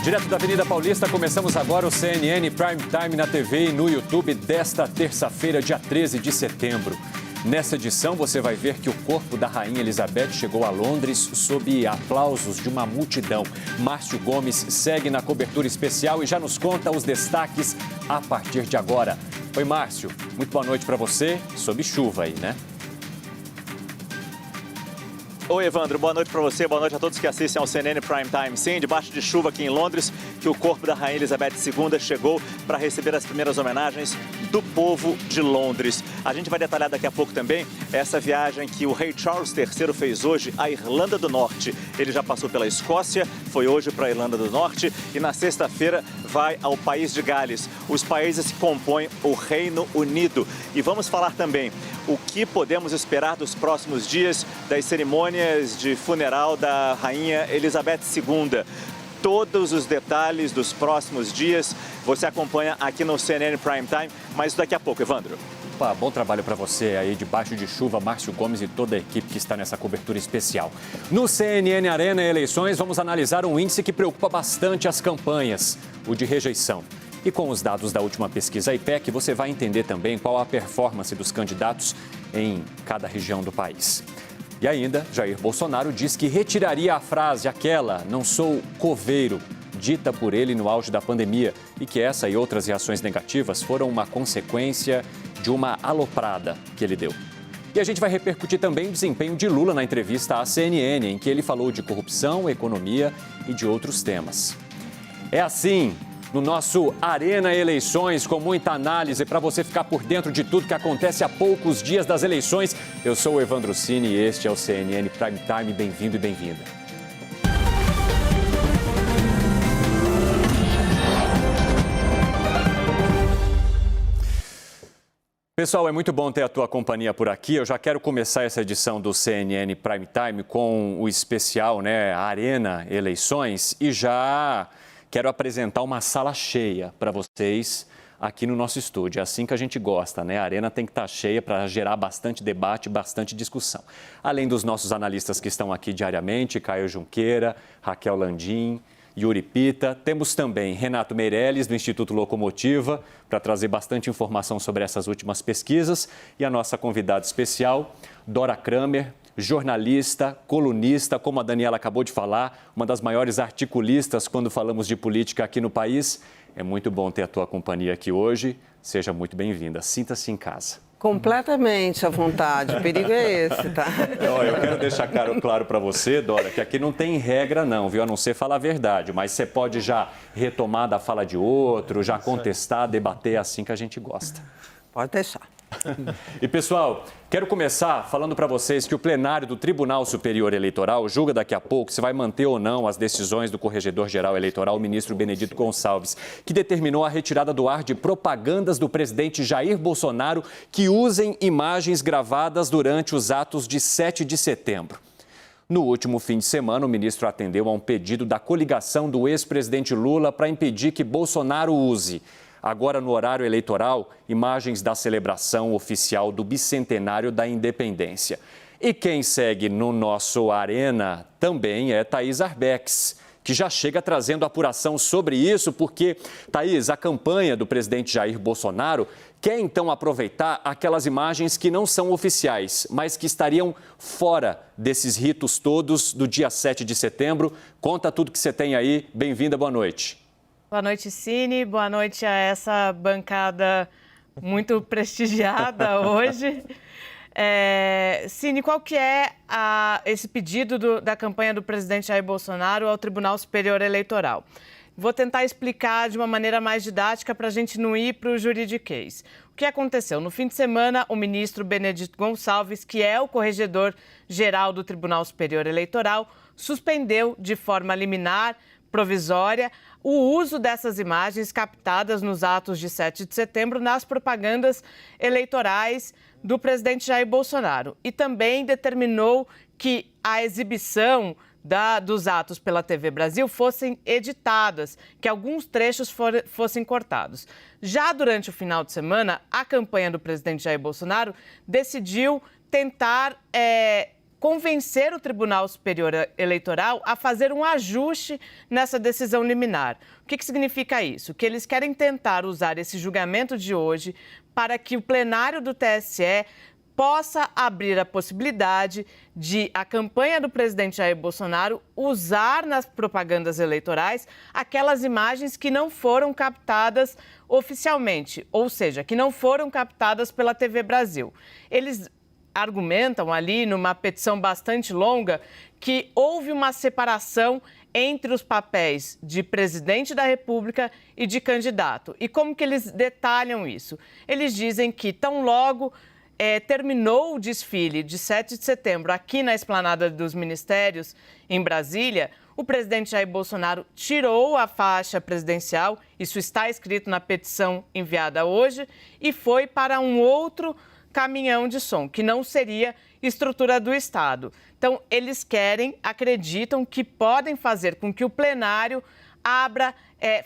Direto da Avenida Paulista, começamos agora o CNN Prime Time na TV e no YouTube desta terça-feira, dia 13 de setembro. Nessa edição, você vai ver que o corpo da Rainha Elizabeth chegou a Londres sob aplausos de uma multidão. Márcio Gomes segue na cobertura especial e já nos conta os destaques a partir de agora. Oi, Márcio. Muito boa noite para você. Sob chuva aí, né? Oi, Evandro, boa noite para você, boa noite a todos que assistem ao CNN Prime Time. Sim, debaixo de chuva aqui em Londres, que o corpo da Rainha Elizabeth II chegou para receber as primeiras homenagens do povo de Londres. A gente vai detalhar daqui a pouco também essa viagem que o rei Charles III fez hoje à Irlanda do Norte. Ele já passou pela Escócia, foi hoje para a Irlanda do Norte e na sexta-feira vai ao país de Gales. Os países que compõem o Reino Unido. E vamos falar também o que podemos esperar dos próximos dias das cerimônias de funeral da Rainha Elizabeth II. Todos os detalhes dos próximos dias você acompanha aqui no CNN Prime Time, mas daqui a pouco, Evandro. Opa, bom trabalho para você aí debaixo de chuva, Márcio Gomes e toda a equipe que está nessa cobertura especial. No CNN Arena Eleições, vamos analisar um índice que preocupa bastante as campanhas, o de rejeição. E com os dados da última pesquisa IPEC, você vai entender também qual a performance dos candidatos em cada região do país. E ainda, Jair Bolsonaro diz que retiraria a frase aquela, não sou coveiro, dita por ele no auge da pandemia, e que essa e outras reações negativas foram uma consequência de uma aloprada que ele deu. E a gente vai repercutir também o desempenho de Lula na entrevista à CNN, em que ele falou de corrupção, economia e de outros temas. É assim, no nosso Arena Eleições, com muita análise para você ficar por dentro de tudo que acontece a poucos dias das eleições. Eu sou o Evandro Cini e este é o CNN Prime Time. Bem-vindo e bem-vinda. Pessoal, é muito bom ter a tua companhia por aqui. Eu já quero começar essa edição do CNN Prime Time com o especial, Arena Eleições, e já quero apresentar uma sala cheia para vocês aqui no nosso estúdio. É assim que a gente gosta, A arena tem que estar cheia para gerar bastante debate, bastante discussão. Além dos nossos analistas que estão aqui diariamente, Caio Junqueira, Raquel Landim, Yuri Pita. Temos também Renato Meirelles, do Instituto Locomotiva, para trazer bastante informação sobre essas últimas pesquisas. E a nossa convidada especial, Dora Kramer, jornalista, colunista, como a Daniela acabou de falar, uma das maiores articulistas quando falamos de política aqui no país. É muito bom ter a tua companhia aqui hoje. Seja muito bem-vinda. Sinta-se em casa. Completamente à vontade. O perigo é esse, tá? Eu quero deixar claro para você, Dora, que aqui não tem regra não, viu? A não ser falar a verdade, mas você pode já retomar da fala de outro, já contestar, debater, assim que a gente gosta. Pode deixar. E, pessoal, quero começar falando para vocês que o plenário do Tribunal Superior Eleitoral julga daqui a pouco se vai manter ou não as decisões do Corregedor-Geral Eleitoral, o ministro Benedito Gonçalves, que determinou a retirada do ar de propagandas do presidente Jair Bolsonaro que usem imagens gravadas durante os atos de 7 de setembro. No último fim de semana, o ministro atendeu a um pedido da coligação do ex-presidente Lula para impedir que Bolsonaro use, agora no horário eleitoral, imagens da celebração oficial do bicentenário da independência. E quem segue no nosso Arena também é Thaís Arbex, que já chega trazendo apuração sobre isso, porque, Thaís, a campanha do presidente Jair Bolsonaro quer então aproveitar aquelas imagens que não são oficiais, mas que estariam fora desses ritos todos do dia 7 de setembro. Conta tudo que você tem aí. Bem-vinda, boa noite. Boa noite, Cini. Boa noite a essa bancada muito prestigiada hoje. Cini, qual que é esse pedido da campanha do presidente Jair Bolsonaro ao Tribunal Superior Eleitoral? Vou tentar explicar de uma maneira mais didática para a gente não ir para o juridiquês. O que aconteceu? No fim de semana, o ministro Benedito Gonçalves, que é o corregedor-geral do Tribunal Superior Eleitoral, suspendeu de forma liminar, provisória, o uso dessas imagens captadas nos atos de 7 de setembro nas propagandas eleitorais do presidente Jair Bolsonaro. E também determinou que a exibição dos atos pela TV Brasil fossem editadas, que alguns trechos fossem cortados. Já durante o final de semana, a campanha do presidente Jair Bolsonaro decidiu tentar convencer o Tribunal Superior Eleitoral a fazer um ajuste nessa decisão liminar. O que significa isso? Que eles querem tentar usar esse julgamento de hoje para que o plenário do TSE possa abrir a possibilidade de a campanha do presidente Jair Bolsonaro usar nas propagandas eleitorais aquelas imagens que não foram captadas oficialmente, ou seja, que não foram captadas pela TV Brasil. Eles argumentam ali, numa petição bastante longa, que houve uma separação entre os papéis de presidente da República e de candidato. E como que eles detalham isso? Eles dizem que tão logo terminou o desfile de 7 de setembro aqui na Esplanada dos Ministérios, em Brasília, o presidente Jair Bolsonaro tirou a faixa presidencial, isso está escrito na petição enviada hoje, e foi para um outro caminhão de som, que não seria estrutura do Estado. Então, eles acreditam que podem fazer com que o plenário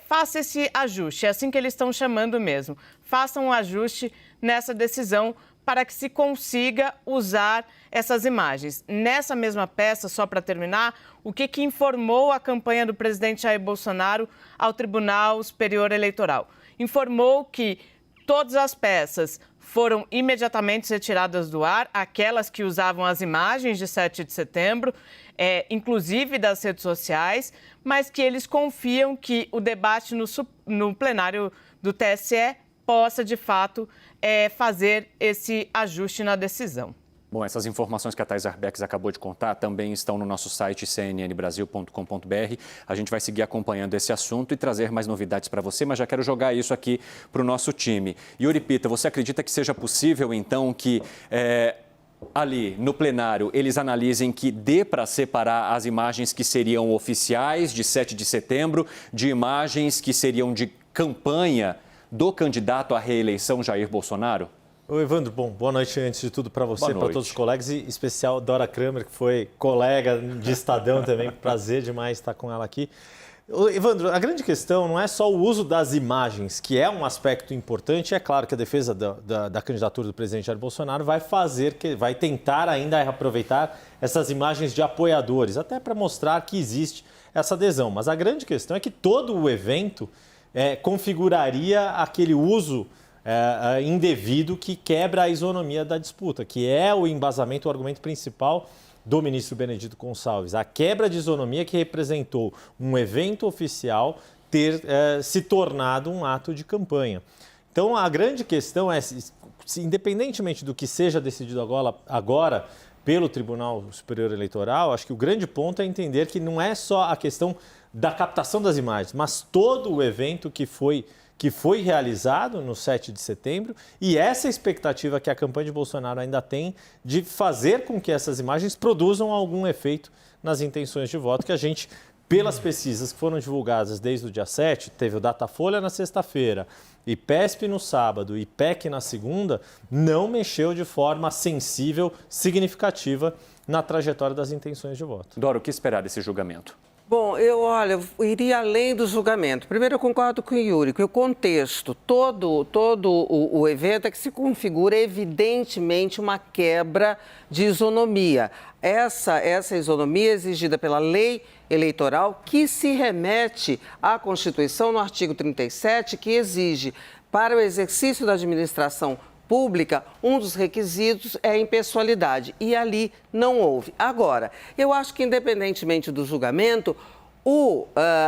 faça esse ajuste, é assim que eles estão chamando mesmo, façam um ajuste nessa decisão para que se consiga usar essas imagens. Nessa mesma peça, só para terminar, o que informou a campanha do presidente Jair Bolsonaro ao Tribunal Superior Eleitoral? Informou que todas as peças foram imediatamente retiradas do ar, aquelas que usavam as imagens de 7 de setembro, inclusive das redes sociais, mas que eles confiam que o debate no plenário do TSE possa, de fato, fazer esse ajuste na decisão. Bom, essas informações que a Thais Arbex acabou de contar também estão no nosso site cnnbrasil.com.br. A gente vai seguir acompanhando esse assunto e trazer mais novidades para você, mas já quero jogar isso aqui para o nosso time. Yuri Pita, você acredita que seja possível, então, que ali no plenário eles analisem que dê para separar as imagens que seriam oficiais de 7 de setembro de imagens que seriam de campanha do candidato à reeleição Jair Bolsonaro? Oi, Evandro. Bom, boa noite antes de tudo para você, para todos os colegas e em especial Dora Kramer, que foi colega de Estadão também. Prazer demais estar com ela aqui. Evandro, a grande questão não é só o uso das imagens, que é um aspecto importante. É claro que a defesa da candidatura do presidente Jair Bolsonaro vai tentar ainda aproveitar essas imagens de apoiadores, até para mostrar que existe essa adesão. Mas a grande questão é que todo o evento configuraria aquele uso indevido que quebra a isonomia da disputa, que é o embasamento, o argumento principal do ministro Benedito Gonçalves. A quebra de isonomia que representou um evento oficial ter se tornado um ato de campanha. Então, a grande questão é, independentemente do que seja decidido agora pelo Tribunal Superior Eleitoral, acho que o grande ponto é entender que não é só a questão da captação das imagens, mas todo o evento que foi realizado no 7 de setembro e essa expectativa que a campanha de Bolsonaro ainda tem de fazer com que essas imagens produzam algum efeito nas intenções de voto que a gente, pelas pesquisas que foram divulgadas desde o dia 7, teve o Datafolha na sexta-feira, IPESP no sábado e IPEC na segunda, não mexeu de forma sensível, significativa na trajetória das intenções de voto. Dora, o que esperar desse julgamento? Bom, eu iria além do julgamento. Primeiro, eu concordo com o Yuri, que o contexto, todo o evento é que se configura evidentemente uma quebra de isonomia. Essa isonomia é exigida pela lei eleitoral, que se remete à Constituição, no artigo 37, que exige, para o exercício da administração pública, um dos requisitos é a impessoalidade, e ali não houve. Agora, eu acho que independentemente do julgamento,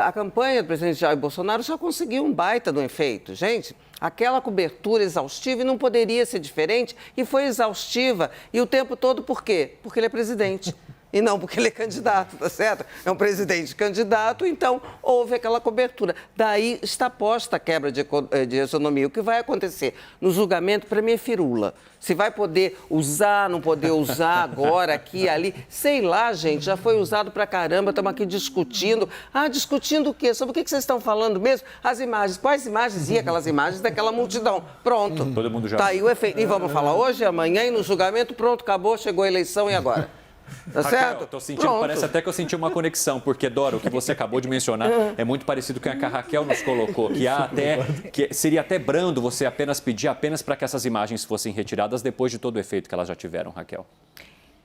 a campanha do presidente Jair Bolsonaro já conseguiu um baita do efeito. Gente, aquela cobertura exaustiva, e não poderia ser diferente, e foi exaustiva, e o tempo todo por quê? Porque ele é presidente. E não porque ele é candidato, tá certo? É um presidente candidato, então houve aquela cobertura. Daí está posta a quebra de isonomia. O que vai acontecer no julgamento, para mim, é firula. Se vai poder usar, não poder usar agora, aqui, ali, sei lá, gente, já foi usado pra caramba, estamos aqui discutindo. Discutindo o quê? Sobre o que vocês estão falando mesmo? As imagens. Quais imagens? E aquelas imagens daquela multidão. Pronto. Todo mundo já... Tá aí o efeito. E vamos falar hoje, amanhã, e no julgamento, pronto, acabou, chegou a eleição, e agora? Tá certo? Tô sentindo, parece até que eu senti uma conexão, porque, Dora, o que você acabou de mencionar é muito parecido com o que a Raquel nos colocou, que seria até brando você apenas pedir para que essas imagens fossem retiradas depois de todo o efeito que elas já tiveram, Raquel.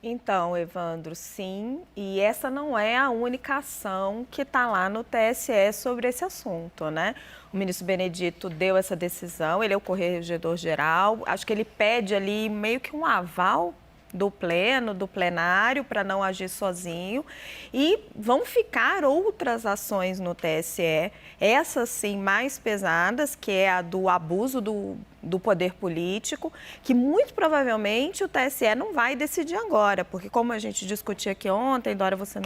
Então, Evandro, sim, e essa não é a única ação que está lá no TSE sobre esse assunto, né? O ministro Benedito deu essa decisão, ele é o corregedor-geral, acho que ele pede ali meio que um aval do plenário, para não agir sozinho. E vão ficar outras ações no TSE, essas sim mais pesadas, que é a do abuso do poder político, que muito provavelmente o TSE não vai decidir agora, porque como a gente discutia aqui ontem, Dora, você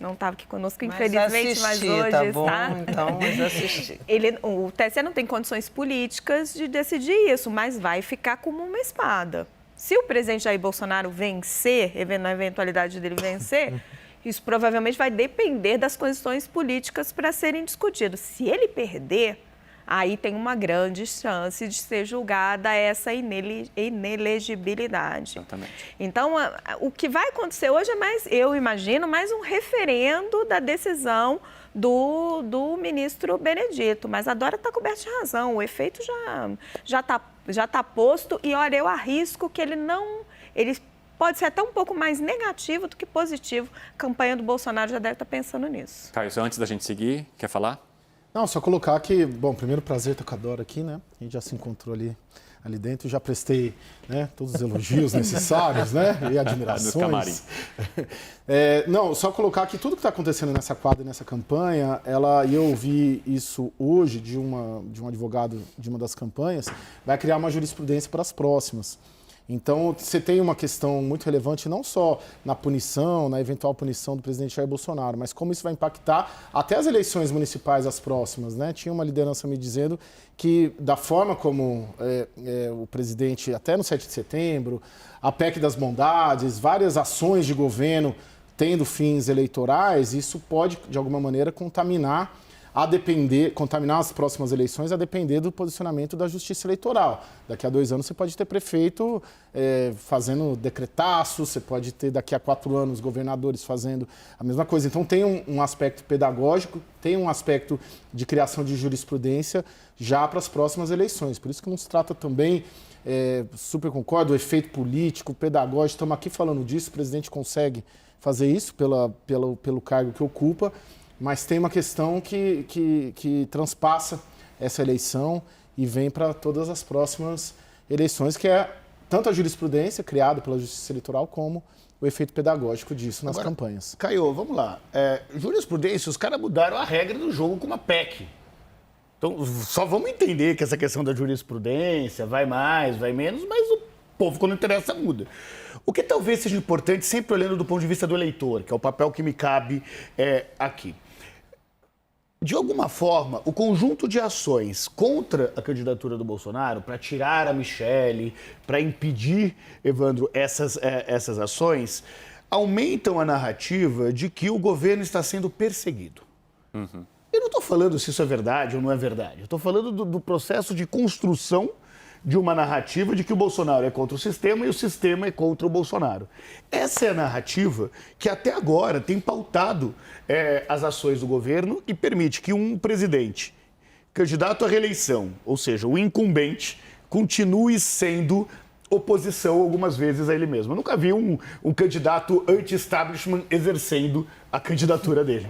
não estava aqui conosco, infelizmente, mas hoje tá bom, está. Então, mas assisti. O TSE não tem condições políticas de decidir isso, mas vai ficar como uma espada. Se o presidente Jair Bolsonaro vencer, na eventualidade dele vencer, isso provavelmente vai depender das condições políticas para serem discutidas. Se ele perder, aí tem uma grande chance de ser julgada essa inelegibilidade. Exatamente. Então, o que vai acontecer hoje é mais, eu imagino, mais um referendo da decisão do ministro Benedito. Mas a Dora está coberta de razão, o efeito já tá posto e, olha, eu arrisco que ele pode ser até um pouco mais negativo do que positivo. A campanha do Bolsonaro já deve estar pensando nisso. Caio, antes da gente seguir, quer falar? Não, só colocar que, bom, primeiro prazer estar com a Dora aqui, né? A gente já se encontrou ali dentro, já prestei, né, todos os elogios necessários, né? E admirações. No camarim. Não, só colocar que tudo que está acontecendo nessa quadra e nessa campanha, e eu ouvi isso hoje de um advogado de uma das campanhas, vai criar uma jurisprudência para as próximas. Então, você tem uma questão muito relevante não só na punição, na eventual punição do presidente Jair Bolsonaro, mas como isso vai impactar até as eleições municipais, as próximas, né? Tinha uma liderança me dizendo que, da forma como o presidente, até no 7 de setembro, a PEC das bondades, várias ações de governo tendo fins eleitorais, isso pode, de alguma maneira, contaminar as próximas eleições a depender do posicionamento da Justiça Eleitoral. Daqui a 2 anos você pode ter prefeito fazendo decretaço, você pode ter daqui a 4 anos governadores fazendo a mesma coisa. Então tem um aspecto pedagógico, tem um aspecto de criação de jurisprudência já para as próximas eleições. Por isso que não se trata também, super concordo, o efeito político, pedagógico, estamos aqui falando disso, o presidente consegue fazer isso pelo cargo que ocupa, mas tem uma questão que transpassa essa eleição e vem para todas as próximas eleições, que é tanto a jurisprudência criada pela Justiça Eleitoral como o efeito pedagógico disso nas campanhas. Caio, vamos lá. Jurisprudência, os caras mudaram a regra do jogo com uma PEC. Então, só vamos entender que essa questão da jurisprudência vai mais, vai menos, mas o povo, quando interessa, muda. O que talvez seja importante, sempre olhando do ponto de vista do eleitor, que é o papel que me cabe aqui. De alguma forma, o conjunto de ações contra a candidatura do Bolsonaro, para tirar a Michelle, para impedir, Evandro, essas ações, aumentam a narrativa de que o governo está sendo perseguido. Uhum. Eu não estou falando se isso é verdade ou não é verdade. Eu estou falando do processo de construção de uma narrativa de que o Bolsonaro é contra o sistema e o sistema é contra o Bolsonaro. Essa é a narrativa que até agora tem pautado as ações do governo e permite que um presidente candidato à reeleição, ou seja, o incumbente, continue sendo oposição algumas vezes a ele mesmo. Eu nunca vi um candidato anti-establishment exercendo a candidatura dele.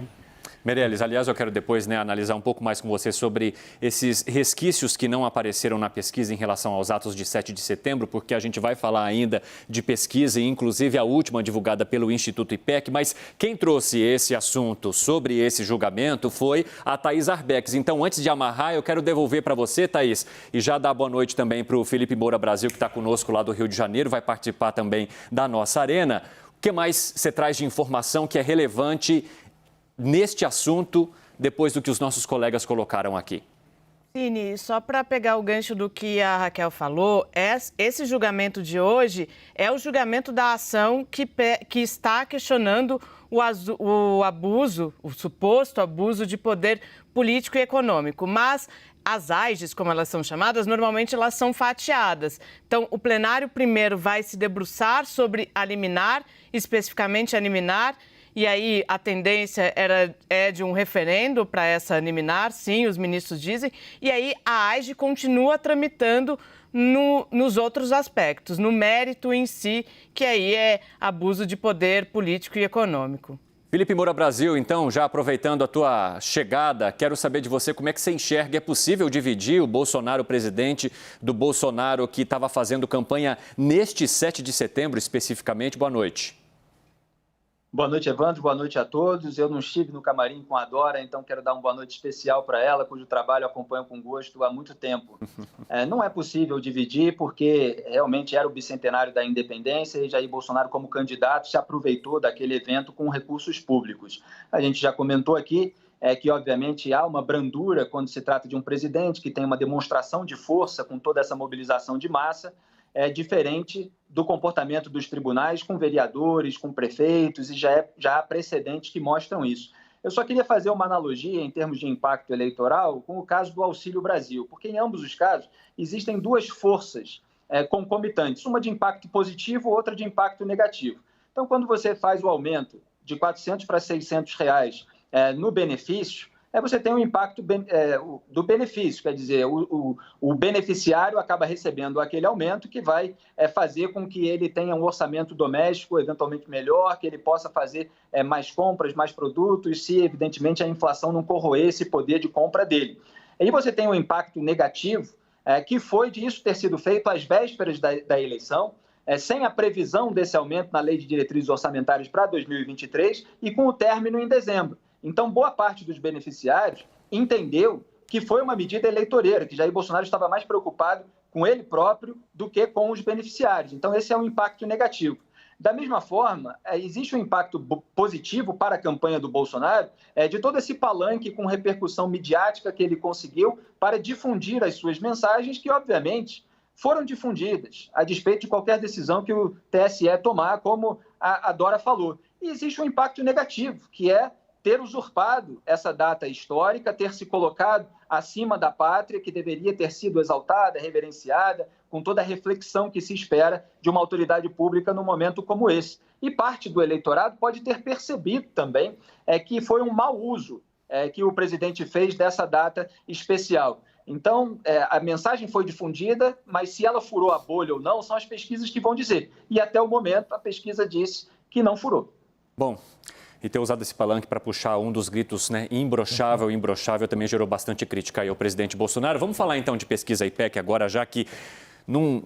Meirelles, aliás, eu quero depois analisar um pouco mais com você sobre esses resquícios que não apareceram na pesquisa em relação aos atos de 7 de setembro, porque a gente vai falar ainda de pesquisa, e inclusive a última divulgada pelo Instituto IPEC, mas quem trouxe esse assunto sobre esse julgamento foi a Thaís Arbex. Então, antes de amarrar, eu quero devolver para você, Thaís, e já dar boa noite também para o Felipe Moura Brasil, que está conosco lá do Rio de Janeiro, vai participar também da nossa arena. O que mais você traz de informação que é relevante neste assunto, depois do que os nossos colegas colocaram aqui? Cine, só para pegar o gancho do que a Raquel falou, esse julgamento de hoje é o julgamento da ação que está questionando o abuso, o suposto abuso de poder político e econômico. Mas as AIGs, como elas são chamadas, normalmente elas são fatiadas. Então, o plenário primeiro vai se debruçar sobre a liminar, especificamente a liminar, E aí a tendência é de um referendo para essa liminar, sim, os ministros dizem. E aí a AIGE continua tramitando nos outros aspectos, no mérito em si, que aí é abuso de poder político e econômico. Felipe Moura Brasil, então, já aproveitando a tua chegada, quero saber de você como é que você enxerga. É possível dividir o Bolsonaro, o presidente do Bolsonaro, que estava fazendo campanha neste 7 de setembro especificamente? Boa noite. Boa noite, Evandro. Boa noite a todos. Eu não estive no camarim com a Dora, então quero dar uma boa noite especial para ela, cujo trabalho eu acompanho com gosto há muito tempo. Não é possível dividir, porque realmente era o bicentenário da independência e Jair Bolsonaro, como candidato, se aproveitou daquele evento com recursos públicos. A gente já comentou aqui que, obviamente, há uma brandura quando se trata de um presidente que tem uma demonstração de força com toda essa mobilização de massa, diferente do comportamento dos tribunais com vereadores, com prefeitos, e já há precedentes que mostram isso. Eu só queria fazer uma analogia em termos de impacto eleitoral com o caso do Auxílio Brasil, porque em ambos os casos existem duas forças concomitantes, uma de impacto positivo, outra de impacto negativo. Então, quando você faz o aumento de R$400 para R$600 no benefício, você tem um impacto do benefício, quer dizer, o beneficiário acaba recebendo aquele aumento que vai fazer com que ele tenha um orçamento doméstico eventualmente melhor, que ele possa fazer mais compras, mais produtos, se evidentemente a inflação não corroer esse poder de compra dele. Aí você tem um impacto negativo, que foi de isso ter sido feito às vésperas da eleição, sem a previsão desse aumento na Lei de Diretrizes Orçamentárias para 2023 e com o término em dezembro. Então, boa parte dos beneficiários entendeu que foi uma medida eleitoreira, que Jair Bolsonaro estava mais preocupado com ele próprio do que com os beneficiários. Então, esse é um impacto negativo. Da mesma forma, existe um impacto positivo para a campanha do Bolsonaro de todo esse palanque com repercussão midiática que ele conseguiu para difundir as suas mensagens, que, obviamente, foram difundidas, a despeito de qualquer decisão que o TSE tomar, como a Dora falou. E existe um impacto negativo, que é ter usurpado essa data histórica, ter se colocado acima da pátria, que deveria ter sido exaltada, reverenciada, com toda a reflexão que se espera de uma autoridade pública num momento como esse. E parte do eleitorado pode ter percebido também que foi um mau uso que o presidente fez dessa data especial. Então, a mensagem foi difundida, mas se ela furou a bolha ou não, são as pesquisas que vão dizer. E até o momento, a pesquisa disse que não furou. Bom, e ter usado esse palanque para puxar um dos gritos, né, imbrochável, imbrochável, também gerou bastante crítica aí ao presidente Bolsonaro. Vamos falar então de pesquisa IPEC agora, já que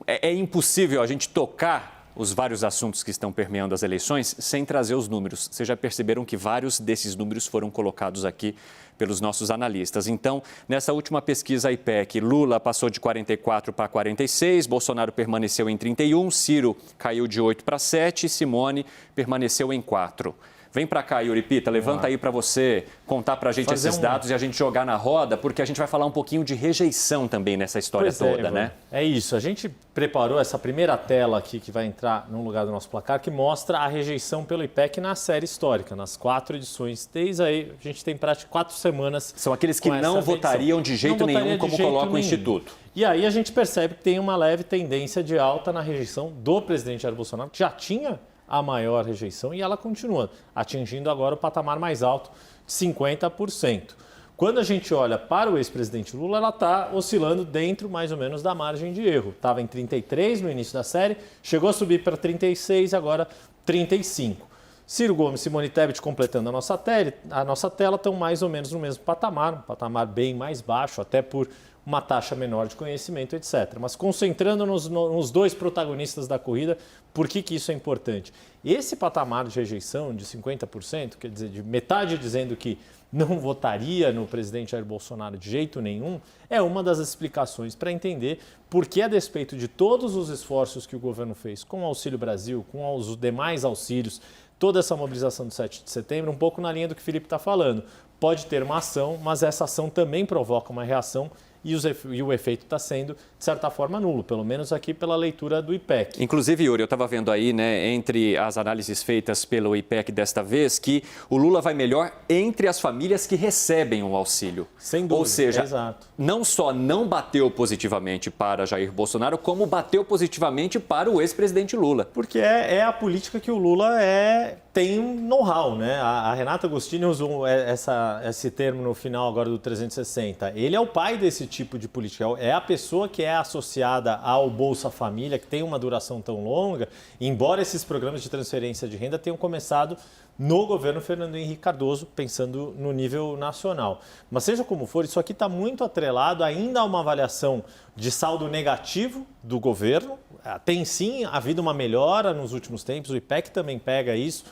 é impossível a gente tocar os vários assuntos que estão permeando as eleições sem trazer os números. Vocês já perceberam que vários desses números foram colocados aqui pelos nossos analistas. Então, nessa última pesquisa IPEC, Lula passou de 44 para 46, Bolsonaro permaneceu em 31, Ciro caiu de 8 para 7 e Simone permaneceu em 4. Vem para cá, Yuri Pita, levanta aí para você contar para a gente esses dados e a gente jogar na roda, porque a gente vai falar um pouquinho de rejeição também nessa história toda, né? É isso, a gente preparou essa primeira tela aqui que vai entrar no lugar do nosso placar, que mostra a rejeição pelo IPEC na série histórica, nas 4 edições. Desde aí, a gente tem praticamente 4 semanas. São aqueles que não votariam de jeito nenhum, como coloca o Instituto. E aí a gente percebe que tem uma leve tendência de alta na rejeição do presidente Jair Bolsonaro, que já tinha a maior rejeição e ela continua atingindo agora o patamar mais alto de 50%. Quando a gente olha para o ex-presidente Lula, ela está oscilando dentro mais ou menos da margem de erro. Estava em 33 no início da série, chegou a subir para 36, agora 35. Ciro Gomes e Simone Tebet completando a nossa tela estão mais ou menos no mesmo patamar, um patamar bem mais baixo, até por uma taxa menor de conhecimento, etc. Mas concentrando nos dois protagonistas da corrida, por que isso é importante? Esse patamar de rejeição de 50%, quer dizer, de metade dizendo que não votaria no presidente Jair Bolsonaro de jeito nenhum, é uma das explicações para entender por que, a despeito de todos os esforços que o governo fez com o Auxílio Brasil, com os demais auxílios, toda essa mobilização do 7 de setembro, um pouco na linha do que o Felipe está falando. Pode ter uma ação, mas essa ação também provoca uma reação e o efeito está sendo, de certa forma, nulo, pelo menos aqui pela leitura do IPEC. Inclusive, Yuri, eu estava vendo aí, né, entre as análises feitas pelo IPEC desta vez, que o Lula vai melhor entre as famílias que recebem o auxílio. Sem dúvida, ou seja, exato. Não só não bateu positivamente para Jair Bolsonaro, como bateu positivamente para o ex-presidente Lula. Porque é a política que o Lula é tem um know-how, né? A Renata Agostini usou esse termo no final agora do 360. Ele é o pai desse tipo de política, é a pessoa que é associada ao Bolsa Família, que tem uma duração tão longa, embora esses programas de transferência de renda tenham começado no governo Fernando Henrique Cardoso, pensando no nível nacional. Mas seja como for, isso aqui está muito atrelado ainda a uma avaliação de saldo negativo do governo. Tem sim havido uma melhora nos últimos tempos, o IPEC também pega isso.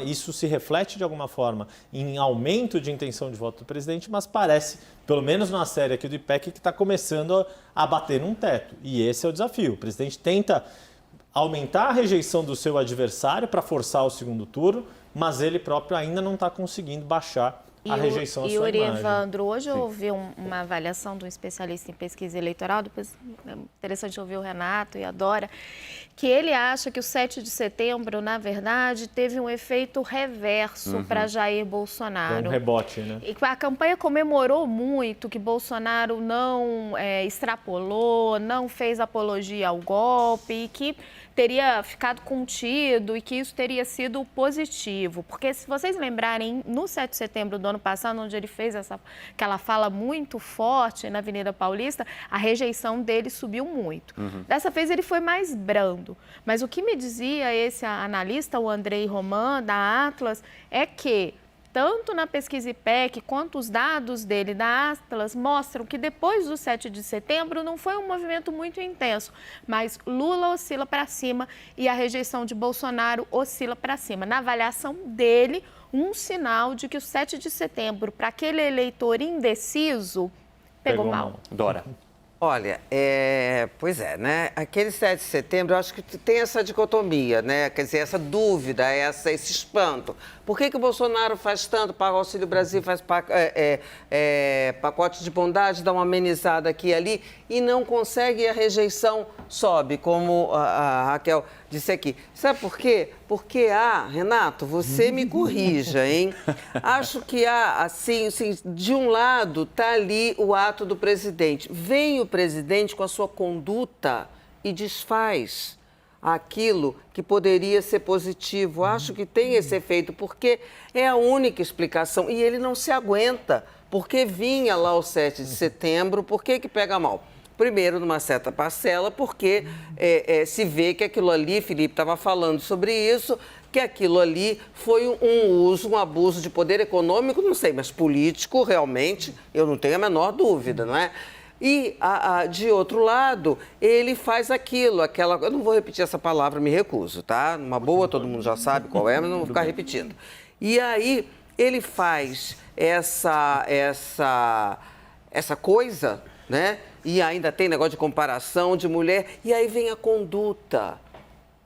Isso se reflete de alguma forma em aumento de intenção de voto do presidente, mas parece, pelo menos na série aqui do IPEC, que está começando a bater num teto. E esse é o desafio. O presidente tenta aumentar a rejeição do seu adversário para forçar o segundo turno, mas ele próprio ainda não está conseguindo baixar a rejeição à sua imagem. Evandro, hoje eu ouvi uma avaliação de um especialista em pesquisa eleitoral, depois é interessante ouvir o Renato e a Dora, que ele acha que o 7 de setembro, na verdade, teve um efeito reverso para Jair Bolsonaro. Um rebote, né? E a campanha comemorou muito que Bolsonaro não extrapolou, não fez apologia ao golpe e que teria ficado contido e que isso teria sido positivo. Porque se vocês lembrarem, no 7 de setembro do ano passado, onde ele fez aquela fala muito forte na Avenida Paulista, a rejeição dele subiu muito. Dessa vez ele foi mais brando. Mas o que me dizia esse analista, o Andrei Roman, da Atlas, é que tanto na pesquisa IPEC quanto os dados dele da Atlas mostram que depois do 7 de setembro não foi um movimento muito intenso, mas Lula oscila para cima e a rejeição de Bolsonaro oscila para cima. Na avaliação dele, um sinal de que o 7 de setembro, para aquele eleitor indeciso, pegou mal. Dora. Olha, pois é, né? Aquele 7 de setembro, eu acho que tem essa dicotomia, né? Quer dizer, essa dúvida, esse espanto. Por que o Bolsonaro faz tanto, paga o Auxílio Brasil, faz pacote de bondade, dá uma amenizada aqui e ali e não consegue e a rejeição sobe, como a Raquel disse aqui. Sabe por quê? Porque Renato, você me corrija, hein? Acho que assim, de um lado está ali o ato do presidente. Vem o presidente com a sua conduta e desfaz aquilo que poderia ser positivo. Acho que tem esse efeito, porque é a única explicação. E ele não se aguenta, porque vinha lá o 7 de setembro, por que pega mal? Primeiro, numa certa parcela, porque se vê que aquilo ali, Felipe estava falando sobre isso, que aquilo ali foi um abuso de poder econômico, não sei, mas político, realmente, eu não tenho a menor dúvida, não é? E, de outro lado, ele faz eu não vou repetir essa palavra, me recuso, tá? Numa boa, todo mundo já sabe qual é, mas não vou ficar repetindo. E aí, ele faz essa coisa, né? E ainda tem negócio de comparação de mulher, e aí vem a conduta.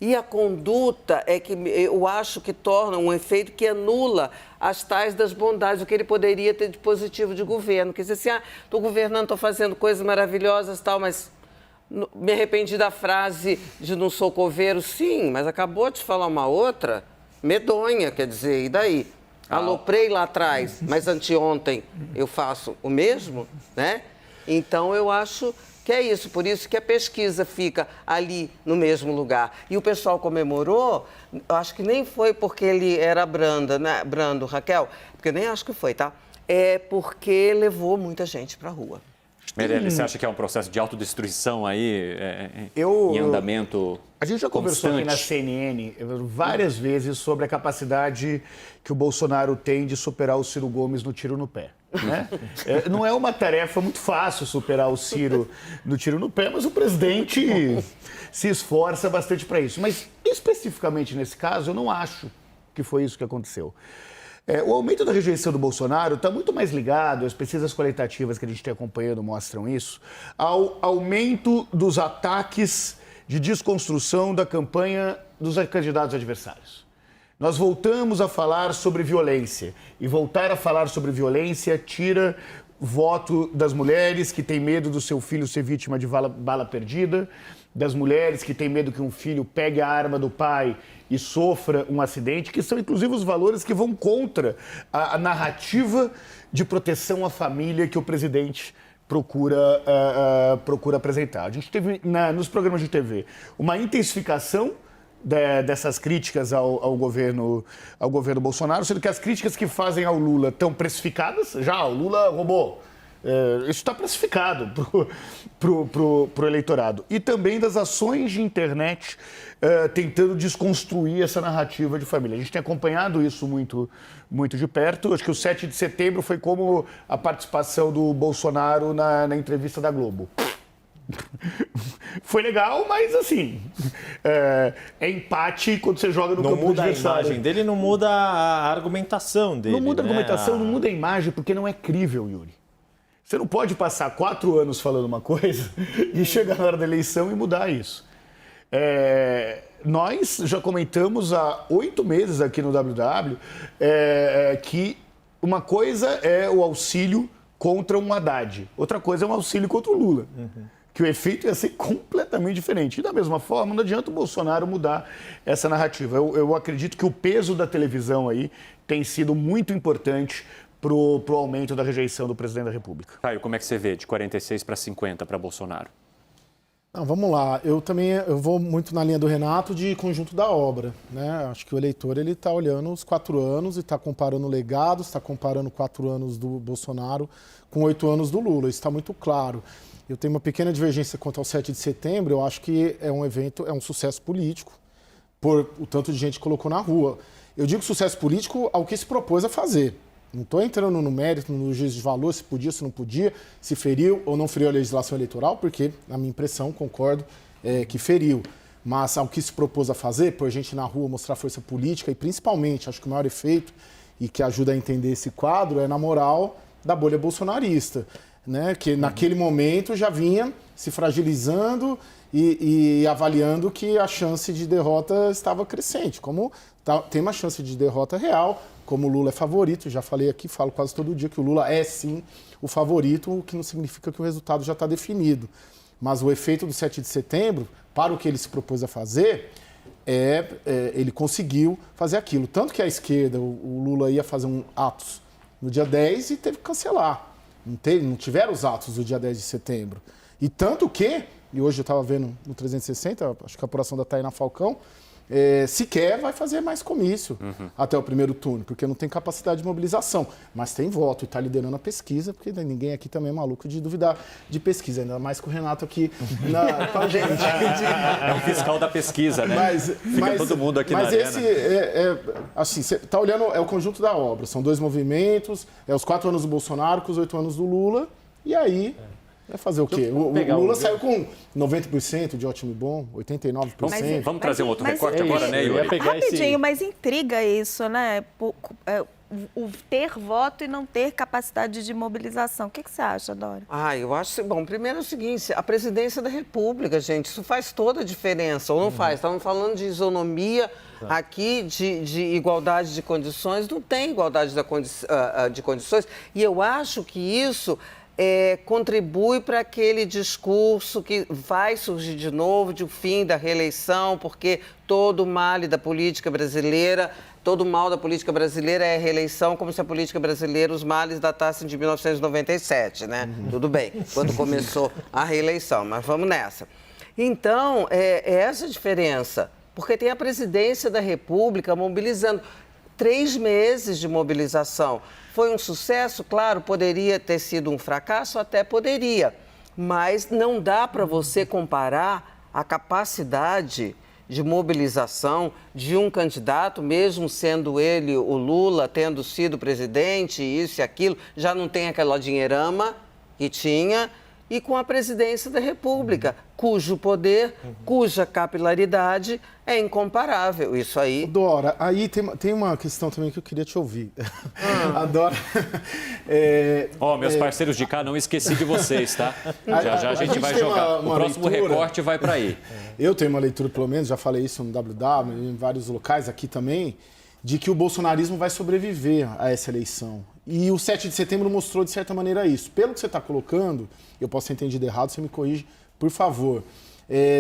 E a conduta é que eu acho que torna um efeito que anula as tais das bondades, o que ele poderia ter de positivo de governo. Quer dizer assim, estou governando, estou fazendo coisas maravilhosas e tal, mas me arrependi da frase de não sou coveiro. Sim, mas acabou de falar uma outra medonha, quer dizer, e daí? Aloprei lá atrás, mas anteontem eu faço o mesmo, né? Então, eu acho que é isso, por isso que a pesquisa fica ali no mesmo lugar. E o pessoal comemorou, eu acho que nem foi porque ele era brando, Raquel, porque eu nem acho que foi, tá? É porque levou muita gente para a rua. Meirelles, você acha que é um processo de autodestruição aí, em andamento? A gente já conversou aqui na CNN várias vezes sobre a capacidade que o Bolsonaro tem de superar o Ciro Gomes no tiro no pé. Né? Não é uma tarefa muito fácil superar o Ciro no tiro no pé, mas o presidente se esforça bastante para isso. Mas, especificamente nesse caso, eu não acho que foi isso que aconteceu. O aumento da rejeição do Bolsonaro está muito mais ligado, as pesquisas qualitativas que a gente tem acompanhando mostram isso, ao aumento dos ataques de desconstrução da campanha dos candidatos adversários. Nós voltamos a falar sobre violência, e voltar a falar sobre violência tira voto das mulheres que têm medo do seu filho ser vítima de bala perdida, das mulheres que têm medo que um filho pegue a arma do pai e sofra um acidente, que são inclusive os valores que vão contra a narrativa de proteção à família que o presidente procura apresentar. A gente teve nos programas de TV uma intensificação dessas críticas ao governo Bolsonaro, sendo que as críticas que fazem ao Lula estão precificadas. Já, o Lula roubou. Isso está precificado para o eleitorado. E também das ações de internet tentando desconstruir essa narrativa de família. A gente tem acompanhado isso muito, muito de perto. Acho que o 7 de setembro foi como a participação do Bolsonaro na entrevista da Globo. Foi legal, mas assim, é empate quando você joga no campo adversário. Não muda a imagem dele, não muda a argumentação dele. Não muda a argumentação, não muda a imagem, porque não é crível, Yuri. Você não pode passar 4 anos falando uma coisa e chegar na hora da eleição e mudar isso. Nós já comentamos há 8 meses aqui no WW que uma coisa é o auxílio contra um Haddad, outra coisa é um auxílio contra o Lula. Que o efeito ia ser completamente diferente. E da mesma forma, não adianta o Bolsonaro mudar essa narrativa. Eu acredito que o peso da televisão aí tem sido muito importante pro aumento da rejeição do presidente da República. Caio, como é que você vê de 46 para 50 para Bolsonaro? Não, vamos lá. Eu vou muito na linha do Renato de conjunto da obra, né? Acho que o eleitor ele está olhando os 4 anos e está comparando legados, está comparando 4 anos do Bolsonaro com 8 anos do Lula. Isso está muito claro. Eu tenho uma pequena divergência quanto ao 7 de setembro. Eu acho que é um evento, é um sucesso político por o tanto de gente que colocou na rua. Eu digo sucesso político ao que se propôs a fazer. Não estou entrando no mérito, no juízo de valor, se podia, se não podia, se feriu ou não feriu a legislação eleitoral, porque, na minha impressão, concordo que feriu. Mas ao que se propôs a fazer, por gente na rua mostrar força política e, principalmente, acho que o maior efeito e que ajuda a entender esse quadro é na moral da bolha bolsonarista, né? Que naquele momento já vinha se fragilizando e avaliando que a chance de derrota estava crescente, como tem uma chance de derrota real, como o Lula é favorito, já falei aqui, falo quase todo dia que o Lula é sim o favorito, o que não significa que o resultado já está definido. Mas o efeito do 7 de setembro, para o que ele se propôs a fazer, ele conseguiu fazer aquilo. Tanto que a esquerda, o Lula ia fazer atos no dia 10 e teve que cancelar. Não tiveram os atos do dia 10 de setembro. E tanto que, e hoje eu estava vendo no 360, acho que a apuração da Tainá Falcão, sequer vai fazer mais comício até o primeiro turno, porque não tem capacidade de mobilização. Mas tem voto e está liderando a pesquisa, porque ninguém aqui também é maluco de duvidar de pesquisa, ainda mais com o Renato aqui com a gente. É o fiscal da pesquisa, né? Fica todo mundo aqui na arena. Mas assim, você está olhando, é o conjunto da obra, são 2 movimentos, os 4 anos do Bolsonaro com os 8 anos do Lula, e aí... Vai fazer o quê? O Lula saiu com 90% de ótimo e bom, 89%. Vamos trazer um outro recorte agora, né, Yuri? Rapidinho, mas intriga isso, né? O ter voto e não ter capacidade de mobilização. O que você acha, Dora? Eu acho... Bom, primeiro é o seguinte, a presidência da República, gente, isso faz toda a diferença, ou não faz? Estamos falando de isonomia aqui, de igualdade de condições, não tem igualdade de condições, e eu acho que isso... contribui para aquele discurso que vai surgir de novo, de um fim da reeleição, porque todo o mal da política brasileira é a reeleição, como se a política brasileira, os males datassem de 1997, né? Tudo bem, quando começou a reeleição, mas vamos nessa. Então, é essa a diferença, porque tem a presidência da República mobilizando 3 meses de mobilização. Foi um sucesso? Claro, poderia ter sido um fracasso? Até poderia. Mas não dá para você comparar a capacidade de mobilização de um candidato, mesmo sendo ele o Lula, tendo sido presidente, isso e aquilo, já não tem aquela dinheirama que tinha, e com a presidência da República, cujo poder, cuja capilaridade é incomparável. Isso aí... Dora, aí tem uma questão também que eu queria te ouvir. A Dora... meus parceiros de cá, não esqueci de vocês, tá? Já a gente vai jogar. O próximo recorte vai para aí. Eu tenho uma leitura, pelo menos, já falei isso no WW, em vários locais aqui também, de que o bolsonarismo vai sobreviver a essa eleição. E o 7 de setembro mostrou, de certa maneira, isso. Pelo que você está colocando, eu posso ter entendido errado, você me corrige, por favor.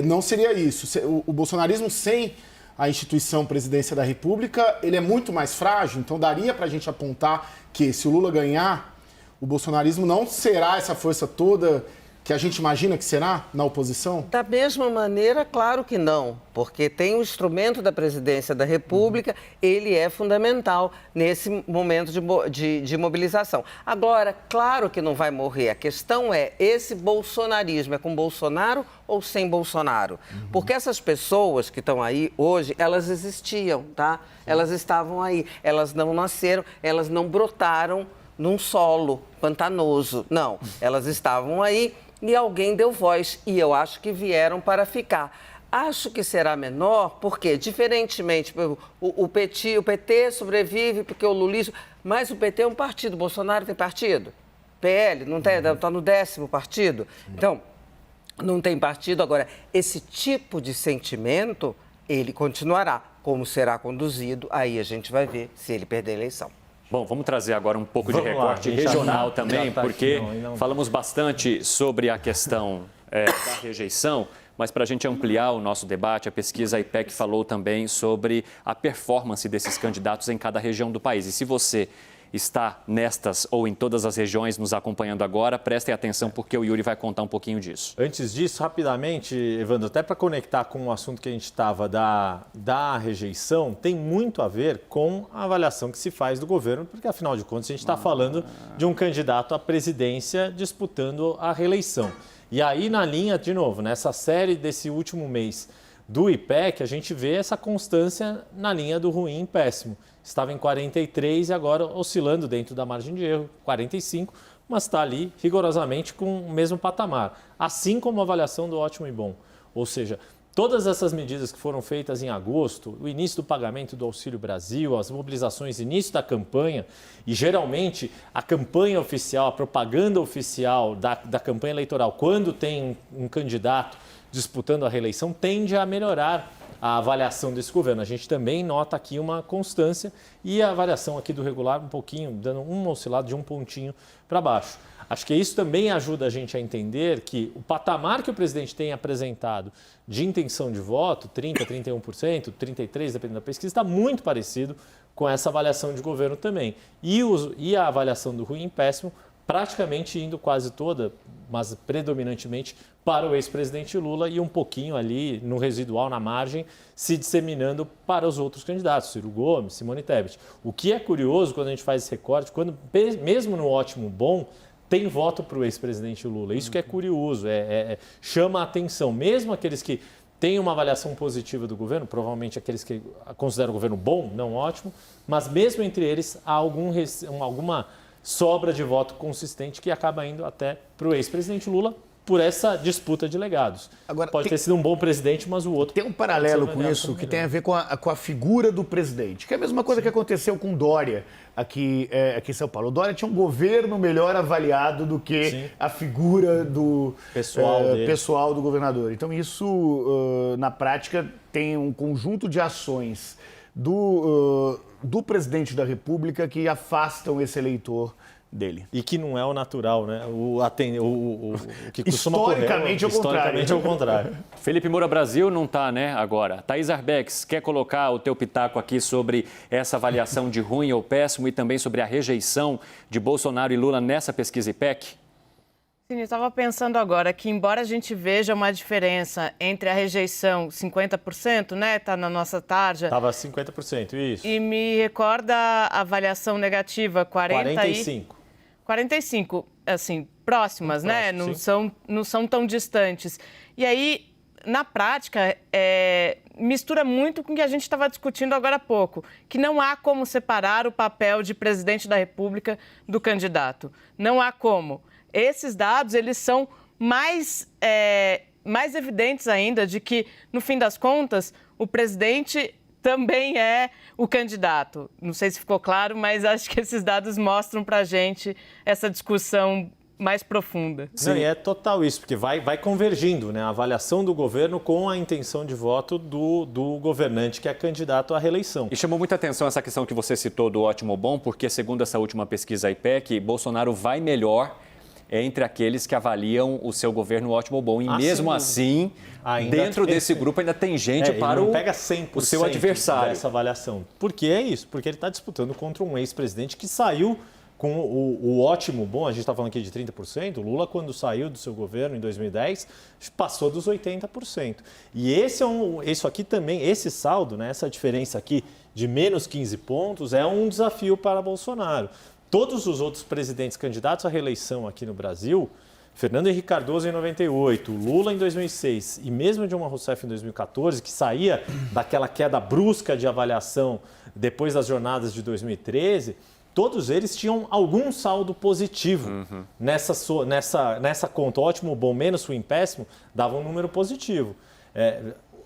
Não seria isso. O bolsonarismo sem a instituição Presidência da República, ele é muito mais frágil, então daria para a gente apontar que, se o Lula ganhar, o bolsonarismo não será essa força toda que a gente imagina que será na oposição? Da mesma maneira, claro que não, porque tem o instrumento da presidência da República, ele é fundamental nesse momento de mobilização. Agora, claro que não vai morrer, a questão é, esse bolsonarismo é com Bolsonaro ou sem Bolsonaro? Porque essas pessoas que estão aí hoje, elas existiam, tá? Elas estavam aí, elas não nasceram, elas não brotaram num solo pantanoso, não. Elas estavam aí e alguém deu voz, e eu acho que vieram para ficar. Acho que será menor, porque, diferentemente, o PT sobrevive porque o lulismo, mas o PT é um partido, Bolsonaro tem partido, PL, não tem, está no 10º partido, então, não tem partido. Agora, esse tipo de sentimento, ele continuará. Como será conduzido, aí a gente vai ver se ele perder a eleição. Bom, vamos trazer agora um pouco de recorte regional também, porque falamos bastante sobre a questão da rejeição, mas para a gente ampliar o nosso debate, a pesquisa IPEC falou também sobre a performance desses candidatos em cada região do país. E se você está nestas ou em todas as regiões nos acompanhando agora, prestem atenção porque o Yuri vai contar um pouquinho disso. Antes disso, rapidamente, Evandro, até para conectar com o assunto que a gente estava da rejeição, tem muito a ver com a avaliação que se faz do governo, porque afinal de contas a gente está falando de um candidato à presidência disputando a reeleição. E aí na linha, de novo, nessa série desse último mês do IPEC, a gente vê essa constância na linha do ruim e péssimo. Estava em 43 e agora oscilando dentro da margem de erro, 45, mas está ali rigorosamente com o mesmo patamar. Assim como a avaliação do ótimo e bom. Ou seja, todas essas medidas que foram feitas em agosto, o início do pagamento do Auxílio Brasil, as mobilizações, início da campanha, e geralmente a campanha oficial, a propaganda oficial da campanha eleitoral, quando tem um candidato disputando a reeleição, tende a melhorar a avaliação desse governo. A gente também nota aqui uma constância e a avaliação aqui do regular um pouquinho, dando uma oscilada de um pontinho para baixo. Acho que isso também ajuda a gente a entender que o patamar que o presidente tem apresentado de intenção de voto, 30%, 31%, 33%, dependendo da pesquisa, está muito parecido com essa avaliação de governo também. E a avaliação do ruim e péssimo praticamente indo quase toda, mas predominantemente para o ex-presidente Lula e um pouquinho ali no residual, na margem, se disseminando para os outros candidatos, Ciro Gomes, Simone Tebet. O que é curioso quando a gente faz esse recorte, quando mesmo no ótimo bom, tem voto para o ex-presidente Lula. Isso que é curioso, chama a atenção. Mesmo aqueles que têm uma avaliação positiva do governo, provavelmente aqueles que consideram o governo bom, não ótimo, mas mesmo entre eles há alguma sobra de voto consistente que acaba indo até para o ex-presidente Lula por essa disputa de legados. Agora, pode ter sido um bom presidente, mas o outro... Tem um paralelo com isso que tem a ver com a figura do presidente, que é a mesma coisa que aconteceu com Dória aqui em São Paulo. O Dória tinha um governo melhor avaliado do que a figura do pessoal do governador. Então isso, na prática, tem um conjunto de ações do presidente da República que afastam esse eleitor dele. E que não é o natural, né? O que costuma historicamente é o contrário. Felipe Moura Brasil não está, né, agora. Thaís Arbex, quer colocar o teu pitaco aqui sobre essa avaliação de ruim ou péssimo e também sobre a rejeição de Bolsonaro e Lula nessa pesquisa IPEC? Sim, eu estava pensando agora que, embora a gente veja uma diferença entre a rejeição 50%, né, está na nossa tarja. Estava 50%, isso. E me recorda a avaliação negativa 45, assim, próximas, né? Não são tão distantes. E aí, na prática, mistura muito com o que a gente estava discutindo agora há pouco, que não há como separar o papel de presidente da República do candidato. Não há como. Esses dados, eles são mais evidentes ainda de que, no fim das contas, o presidente também é o candidato. Não sei se ficou claro, mas acho que esses dados mostram para a gente essa discussão mais profunda. Sim, e é total isso, porque vai convergindo, né? A avaliação do governo com a intenção de voto do governante que é candidato à reeleição. E chamou muita atenção essa questão que você citou do ótimo ou bom, porque, segundo essa última pesquisa IPEC, Bolsonaro vai melhor entre aqueles que avaliam o seu governo ótimo ou bom. E mesmo assim, dentro desse grupo ainda tem gente para o seu adversário. Dessa avaliação. Por que é isso? Porque ele está disputando contra um ex-presidente que saiu com o ótimo bom, a gente está falando aqui de 30%, o Lula, quando saiu do seu governo em 2010, passou dos 80%. E isso aqui também, esse saldo, né, essa diferença aqui de menos 15 pontos, é um desafio para Bolsonaro. Todos os outros presidentes candidatos à reeleição aqui no Brasil, Fernando Henrique Cardoso em 98, Lula em 2006 e mesmo Dilma Rousseff em 2014, que saía daquela queda brusca de avaliação depois das jornadas de 2013, todos eles tinham algum saldo positivo nessa conta. Ótimo, bom, menos ruim, péssimo, dava um número positivo.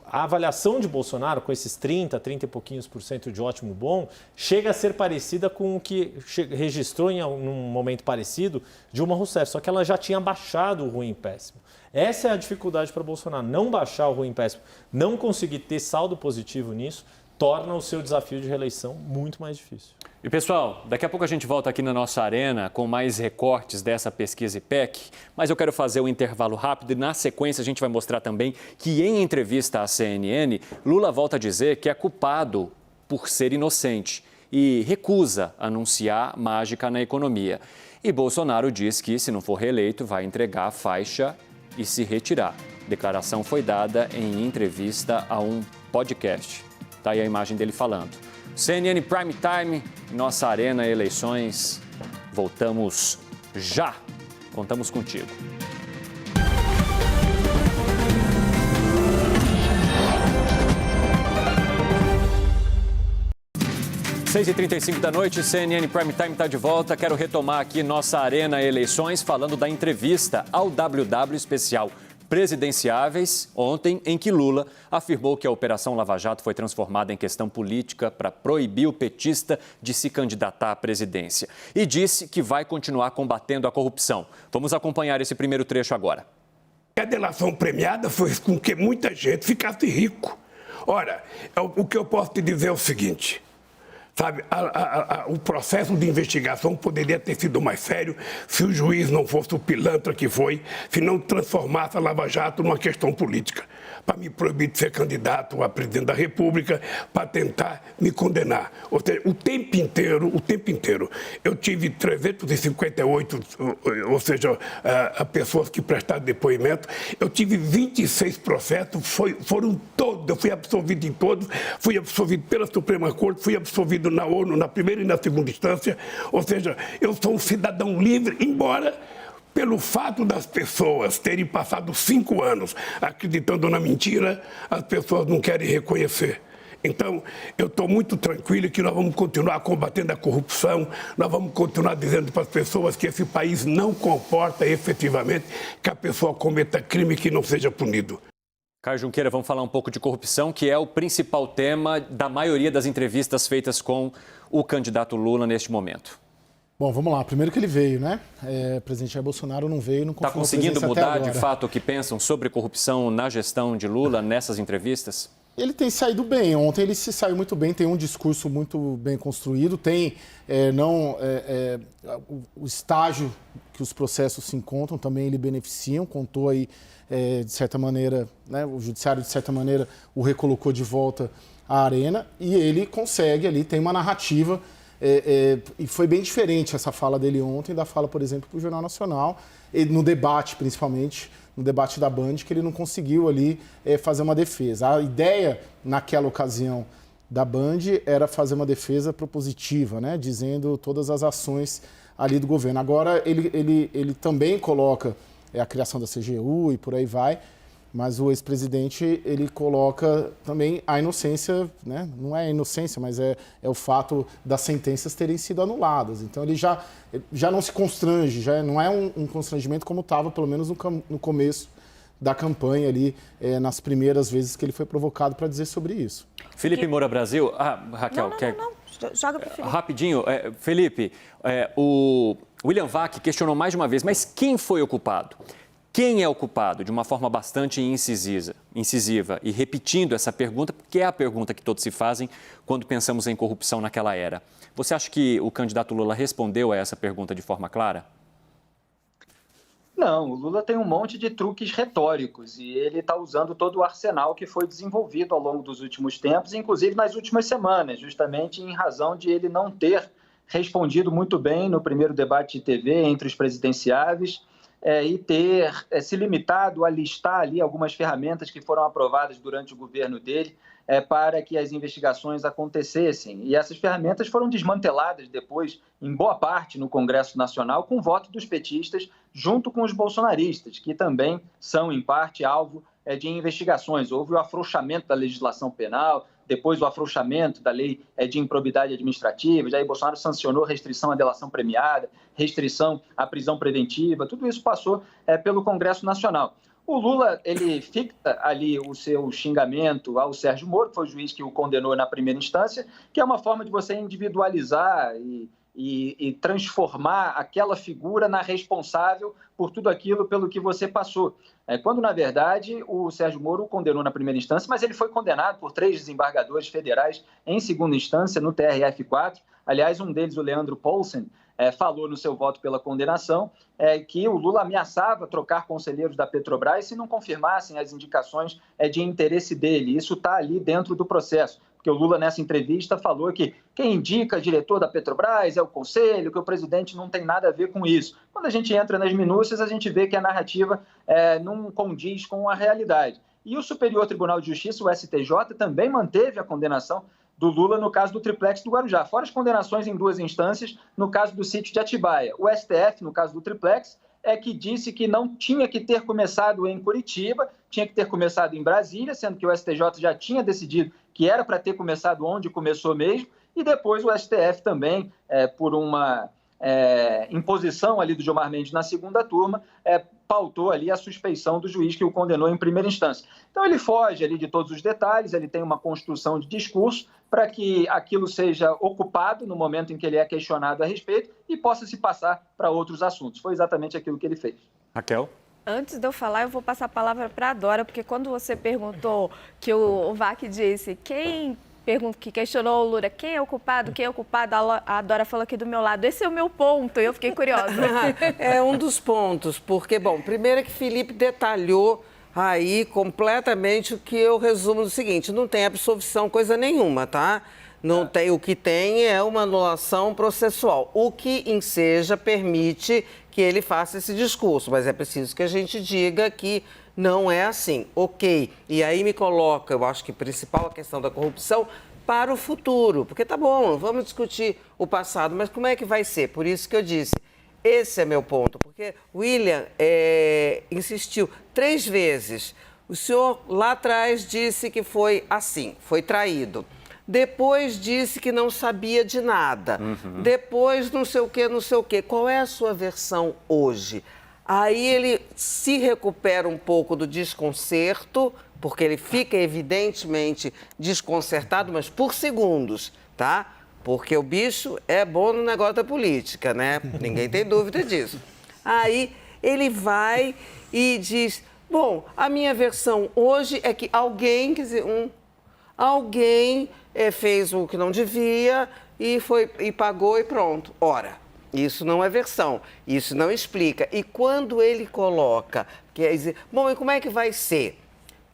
A avaliação de Bolsonaro, com esses 30 e pouquinhos % de ótimo bom, chega a ser parecida com o que registrou em um momento parecido Dilma Rousseff, só que ela já tinha baixado o ruim e péssimo. Essa é a dificuldade para Bolsonaro, não baixar o ruim e péssimo, não conseguir ter saldo positivo nisso, torna o seu desafio de reeleição muito mais difícil. E, pessoal, daqui a pouco a gente volta aqui na nossa arena com mais recortes dessa pesquisa IPEC, mas eu quero fazer um intervalo rápido e, na sequência, a gente vai mostrar também que, em entrevista à CNN, Lula volta a dizer que é culpado por ser inocente e recusa anunciar mágica na economia. E Bolsonaro diz que, se não for reeleito, vai entregar a faixa e se retirar. A declaração foi dada em entrevista a um podcast. Está aí a imagem dele falando. CNN Prime Time, nossa Arena Eleições. Voltamos já. Contamos contigo. 6h35 da noite, CNN Prime Time está de volta. Quero retomar aqui nossa Arena Eleições falando da entrevista ao WW Especial Presidenciáveis, ontem, em que Lula afirmou que a Operação Lava Jato foi transformada em questão política para proibir o petista de se candidatar à presidência. E disse que vai continuar combatendo a corrupção. Vamos acompanhar esse primeiro trecho agora. A delação premiada foi com que muita gente ficasse rico. Ora, o que eu posso te dizer é o seguinte... Sabe, o processo de investigação poderia ter sido mais sério se o juiz não fosse o pilantra que foi, se não transformasse a Lava Jato numa questão política, para me proibir de ser candidato a presidente da República, para tentar me condenar. Ou seja, o tempo inteiro, eu tive 358, ou seja, pessoas que prestaram depoimento, eu tive 26 processos, foram todos, eu fui absolvido em todos, fui absolvido pela Suprema Corte, fui absolvido na ONU, na primeira e na segunda instância, ou seja, eu sou um cidadão livre, embora pelo fato das pessoas terem passado 5 anos acreditando na mentira, as pessoas não querem reconhecer. Então, eu estou muito tranquilo que nós vamos continuar combatendo a corrupção, nós vamos continuar dizendo para as pessoas que esse país não comporta efetivamente que a pessoa cometa crime que não seja punido. Caio Junqueira, vamos falar um pouco de corrupção, que é o principal tema da maioria das entrevistas feitas com o candidato Lula neste momento. Bom, vamos lá. Primeiro que ele veio, né? O presidente Jair Bolsonaro não veio, não confirmou. Está conseguindo mudar de fato o que pensam sobre corrupção na gestão de Lula nessas entrevistas? Ele tem saído bem. Ontem ele se saiu muito bem, tem um discurso muito bem construído, tem o estágio que os processos se encontram, também ele beneficiam, contou aí, de certa maneira, né, o judiciário, de certa maneira, o recolocou de volta à arena e ele consegue ali, tem uma narrativa, e foi bem diferente essa fala dele ontem da fala, por exemplo, para o Jornal Nacional, no debate, principalmente, no debate da Band, que ele não conseguiu ali fazer uma defesa. A ideia, naquela ocasião da Band, era fazer uma defesa propositiva, né, dizendo todas as ações ali do governo. Agora, ele também coloca a criação da CGU e por aí vai, mas o ex-presidente, ele coloca também a inocência, né? Não é a inocência, mas é o fato das sentenças terem sido anuladas. Então ele já não se constrange, já não é um constrangimento como estava, pelo menos no começo da campanha ali, nas primeiras vezes que ele foi provocado para dizer sobre isso. Felipe Moura Brasil, Raquel, não. Joga para o Felipe. Rapidinho, Felipe, o William Vac questionou mais de uma vez, mas quem foi o culpado? Quem é o culpado? De uma forma bastante incisiva e repetindo essa pergunta, porque é a pergunta que todos se fazem quando pensamos em corrupção naquela era. Você acha que o candidato Lula respondeu a essa pergunta de forma clara? Não, o Lula tem um monte de truques retóricos e ele está usando todo o arsenal que foi desenvolvido ao longo dos últimos tempos, inclusive nas últimas semanas, justamente em razão de ele não ter respondido muito bem no primeiro debate de TV entre os presidenciáveis e ter se limitado a listar ali algumas ferramentas que foram aprovadas durante o governo dele para que as investigações acontecessem. E essas ferramentas foram desmanteladas depois, em boa parte, no Congresso Nacional, com o voto dos petistas, junto com os bolsonaristas, que também são, em parte, alvo de investigações. Houve o afrouxamento da legislação penal, depois o afrouxamento da lei de improbidade administrativa, Jair Bolsonaro sancionou restrição à delação premiada, restrição à prisão preventiva, tudo isso passou pelo Congresso Nacional. O Lula, ele fixa ali o seu xingamento ao Sérgio Moro, que foi o juiz que o condenou na primeira instância, que é uma forma de você individualizar e transformar aquela figura na responsável por tudo aquilo pelo que você passou. Quando, na verdade, o Sérgio Moro o condenou na primeira instância, mas ele foi condenado por 3 desembargadores federais em segunda instância, no TRF4. Aliás, um deles, o Leandro Paulsen, falou no seu voto pela condenação que o Lula ameaçava trocar conselheiros da Petrobras se não confirmassem as indicações de interesse dele. Isso está ali dentro do processo. Porque o Lula, nessa entrevista, falou que quem indica diretor da Petrobras é o Conselho, que o presidente não tem nada a ver com isso. Quando a gente entra nas minúcias, a gente vê que a narrativa não condiz com a realidade. E o Superior Tribunal de Justiça, o STJ, também manteve a condenação do Lula no caso do triplex do Guarujá, fora as condenações em 2 instâncias no caso do sítio de Atibaia. O STF, no caso do triplex, que disse que não tinha que ter começado em Curitiba, tinha que ter começado em Brasília, sendo que o STJ já tinha decidido que era para ter começado onde começou mesmo, e depois o STF também, por uma imposição ali do Gilmar Mendes na segunda turma, pautou ali a suspeição do juiz que o condenou em primeira instância. Então ele foge ali de todos os detalhes, ele tem uma construção de discurso para que aquilo seja ocupado no momento em que ele é questionado a respeito e possa se passar para outros assuntos. Foi exatamente aquilo que ele fez. Raquel? Antes de eu falar, eu vou passar a palavra para a Dora, porque quando você perguntou que o VAC disse que questionou o Lula, quem é o culpado, a Dora falou aqui do meu lado, esse é o meu ponto, e eu fiquei curiosa. É um dos pontos, porque, bom, primeiro é que Felipe detalhou aí completamente o que eu resumo do seguinte, não tem absolvição coisa nenhuma, tá? Não tem, o que tem é uma anulação processual, o que enseja permite que ele faça esse discurso, mas é preciso que a gente diga que não é assim, ok. E aí me coloca, eu acho que principal a questão da corrupção para o futuro, porque tá bom, vamos discutir o passado, mas como é que vai ser? Por isso que eu disse, esse é meu ponto, porque William insistiu 3 vezes. O senhor lá atrás disse que foi assim, foi traído. Depois disse que não sabia de nada. Depois não sei o quê, não sei o quê. Qual é a sua versão hoje? Aí ele se recupera um pouco do desconcerto, porque ele fica evidentemente desconcertado, mas por segundos, tá? Porque o bicho é bom no negócio da política, né? Ninguém tem dúvida disso. Aí ele vai e diz, bom, a minha versão hoje é que alguém, quer dizer, alguém fez o que não devia e pagou e pronto. Ora, isso não é versão, isso não explica. E quando ele coloca, quer dizer, bom, e como é que vai ser?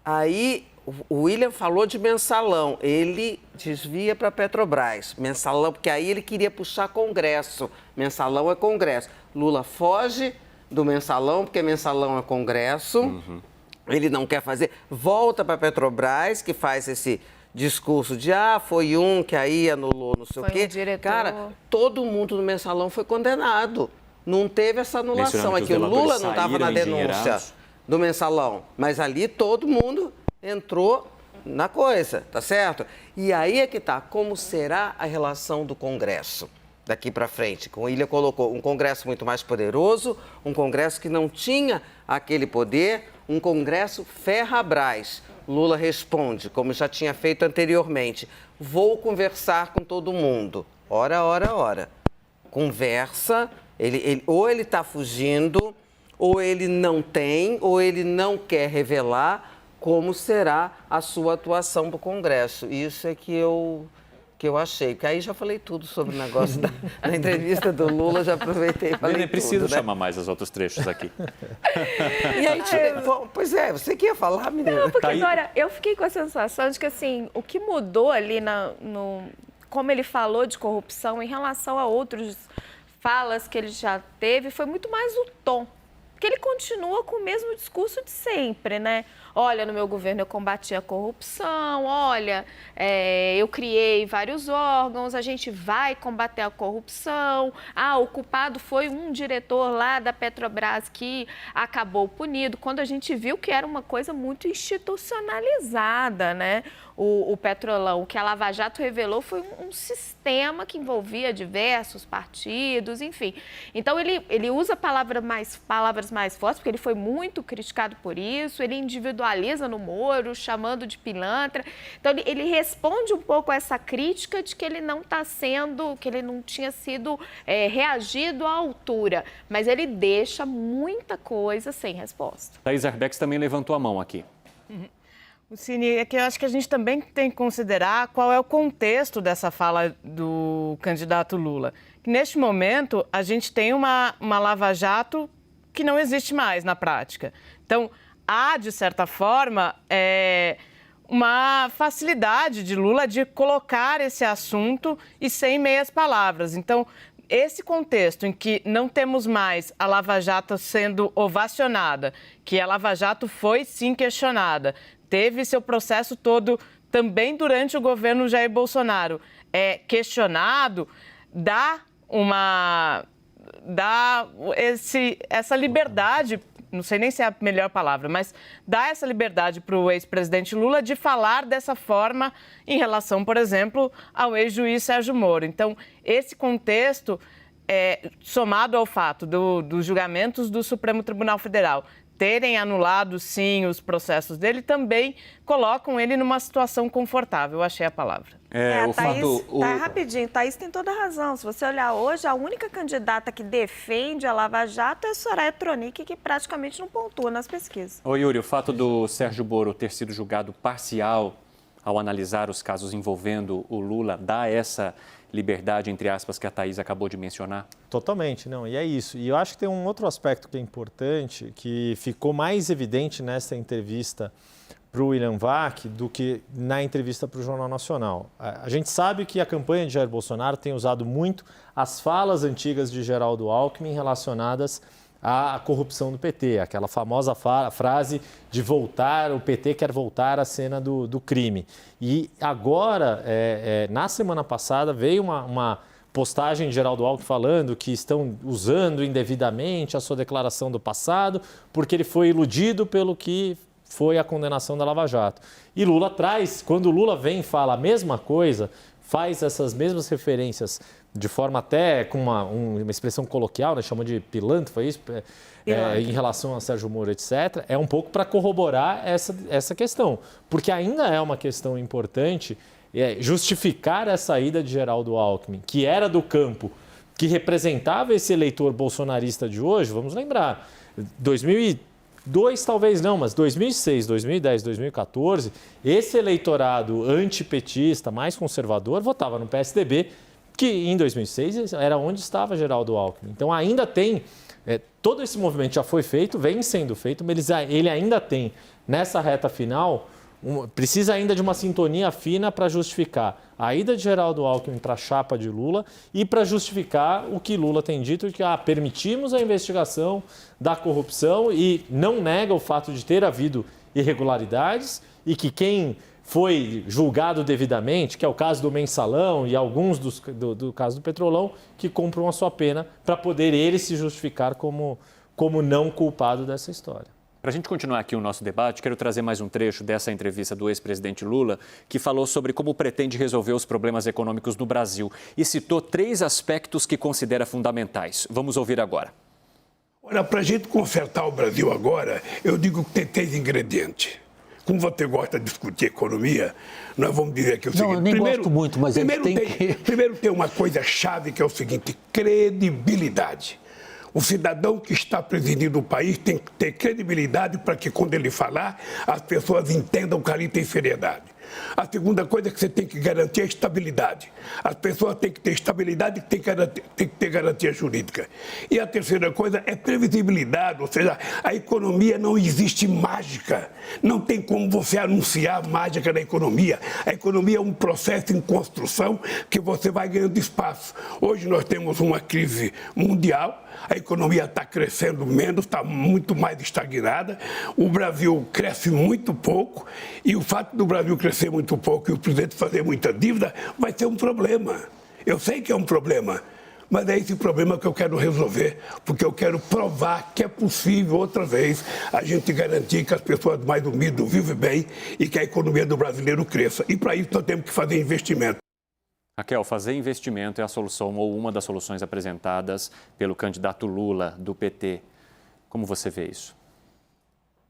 Aí o William falou de mensalão, ele desvia para a Petrobras, mensalão, porque aí ele queria puxar Congresso, mensalão é Congresso. Lula foge do mensalão, porque mensalão é Congresso, ele não quer fazer, volta para a Petrobras, que faz esse discurso de, foi um que aí anulou, não sei o quê. Cara, todo mundo no mensalão foi condenado. Não teve essa anulação. Aqui o Lula não estava na denúncia do mensalão, mas ali todo mundo entrou na coisa, tá certo? E aí é que tá, como será a relação do Congresso daqui para frente? O William colocou um Congresso muito mais poderoso, um Congresso que não tinha aquele poder, um Congresso ferra-brás. Lula responde, como já tinha feito anteriormente, vou conversar com todo mundo. Ora. Conversa, ou ele está fugindo, ou ele não tem, ou ele não quer revelar como será a sua atuação para o Congresso. Isso é que eu achei, porque aí já falei tudo sobre o negócio da entrevista do Lula, já aproveitei e falei tudo. Nem preciso chamar mais os outros trechos aqui. E aí, pois é, você que ia falar, menina. Não, porque, Dora, eu fiquei com a sensação de que, assim, o que mudou ali como ele falou de corrupção em relação a outras falas que ele já teve, foi muito mais o tom. Porque ele continua com o mesmo discurso de sempre, né? Olha, no meu governo eu combati a corrupção, olha, eu criei vários órgãos, a gente vai combater a corrupção. O culpado foi um diretor lá da Petrobras que acabou punido, quando a gente viu que era uma coisa muito institucionalizada, né? O Petrolão, o que a Lava Jato revelou foi um sistema que envolvia diversos partidos, enfim. Então, ele usa palavras mais fortes, porque ele foi muito criticado por isso, ele individualiza no Moro, chamando de pilantra. Então, ele responde um pouco a essa crítica de que ele não está sendo, que ele não tinha sido reagido à altura, mas ele deixa muita coisa sem resposta. Thaís Arbex também levantou a mão aqui. Cine, é que eu acho que a gente também tem que considerar qual é o contexto dessa fala do candidato Lula. Neste momento, a gente tem uma Lava Jato que não existe mais na prática. Então, há, de certa forma, uma facilidade de Lula de colocar esse assunto e sem meias palavras. Então, esse contexto em que não temos mais a Lava Jato sendo ovacionada, que a Lava Jato foi sim questionada, teve seu processo todo também durante o governo Jair Bolsonaro questionado, dá essa liberdade, não sei nem se é a melhor palavra, mas dá essa liberdade para o ex-presidente Lula de falar dessa forma em relação, por exemplo, ao ex-juiz Sérgio Moro. Então, esse contexto, somado ao fato dos julgamentos do Supremo Tribunal Federal terem anulado, sim, os processos dele, também colocam ele numa situação confortável. Eu achei a palavra. Rapidinho, Thaís tem toda a razão. Se você olhar hoje, a única candidata que defende a Lava Jato é a Soraya Tronic, que praticamente não pontua nas pesquisas. Ô, Yuri, o fato do Sérgio Moro ter sido julgado parcial ao analisar os casos envolvendo o Lula, dá essa liberdade, entre aspas, que a Thaís acabou de mencionar? Totalmente, não, e é isso. E eu acho que tem um outro aspecto que é importante, que ficou mais evidente nessa entrevista para o William Vac do que na entrevista para o Jornal Nacional. A gente sabe que a campanha de Jair Bolsonaro tem usado muito as falas antigas de Geraldo Alckmin relacionadas à corrupção do PT, aquela famosa frase de voltar, o PT quer voltar à cena do crime. E agora, na semana passada, veio uma postagem de Geraldo Alckmin falando que estão usando indevidamente a sua declaração do passado, porque ele foi iludido pelo que foi a condenação da Lava Jato. E Lula traz, quando Lula vem e fala a mesma coisa, faz essas mesmas referências de forma até com uma expressão coloquial, né, chamou de pilantra, foi isso? Em relação a Sérgio Moro, etc., é um pouco para corroborar essa questão. Porque ainda é uma questão importante justificar essa ida de Geraldo Alckmin, que era do campo, que representava esse eleitor bolsonarista de hoje, vamos lembrar, 2002 talvez não, mas 2006, 2010, 2014, esse eleitorado antipetista, mais conservador, votava no PSDB, que em 2006 era onde estava Geraldo Alckmin. Então ainda tem, todo esse movimento já foi feito, vem sendo feito, mas ele ainda tem, nessa reta final, precisa ainda de uma sintonia fina para justificar a ida de Geraldo Alckmin para a chapa de Lula e para justificar o que Lula tem dito, que permitimos a investigação da corrupção e não nega o fato de ter havido irregularidades e que quem foi julgado devidamente, que é o caso do Mensalão e alguns do caso do Petrolão, que cumpram a sua pena para poder ele se justificar como não culpado dessa história. Para a gente continuar aqui o nosso debate, quero trazer mais um trecho dessa entrevista do ex-presidente Lula, que falou sobre como pretende resolver os problemas econômicos no Brasil e citou 3 aspectos que considera fundamentais. Vamos ouvir agora. Olha, para a gente consertar o Brasil agora, eu digo que tem 3 ingredientes. Como você gosta de discutir economia, nós vamos dizer aqui o seguinte... Não, eu nem gosto muito, mas primeiro tem uma coisa chave que é o seguinte, credibilidade. O cidadão que está presidindo o país tem que ter credibilidade para que, quando ele falar, as pessoas entendam que ali tem seriedade. A segunda coisa é que você tem que garantir a estabilidade. As pessoas têm que ter estabilidade e têm que ter garantia jurídica. E a terceira coisa é previsibilidade, ou seja, a economia não existe mágica. Não tem como você anunciar mágica na economia. A economia é um processo em construção que você vai ganhando espaço. Hoje nós temos uma crise mundial, a economia está crescendo menos, está muito mais estagnada, o Brasil cresce muito pouco e o fato do Brasil crescer muito pouco e o presidente fazer muita dívida vai ser um problema. Eu sei que é um problema, mas é esse problema que eu quero resolver, porque eu quero provar que é possível outra vez a gente garantir que as pessoas mais humildes vivem bem e que a economia do brasileiro cresça. E para isso nós temos que fazer investimento. Raquel, fazer investimento é a solução ou uma das soluções apresentadas pelo candidato Lula, do PT. Como você vê isso?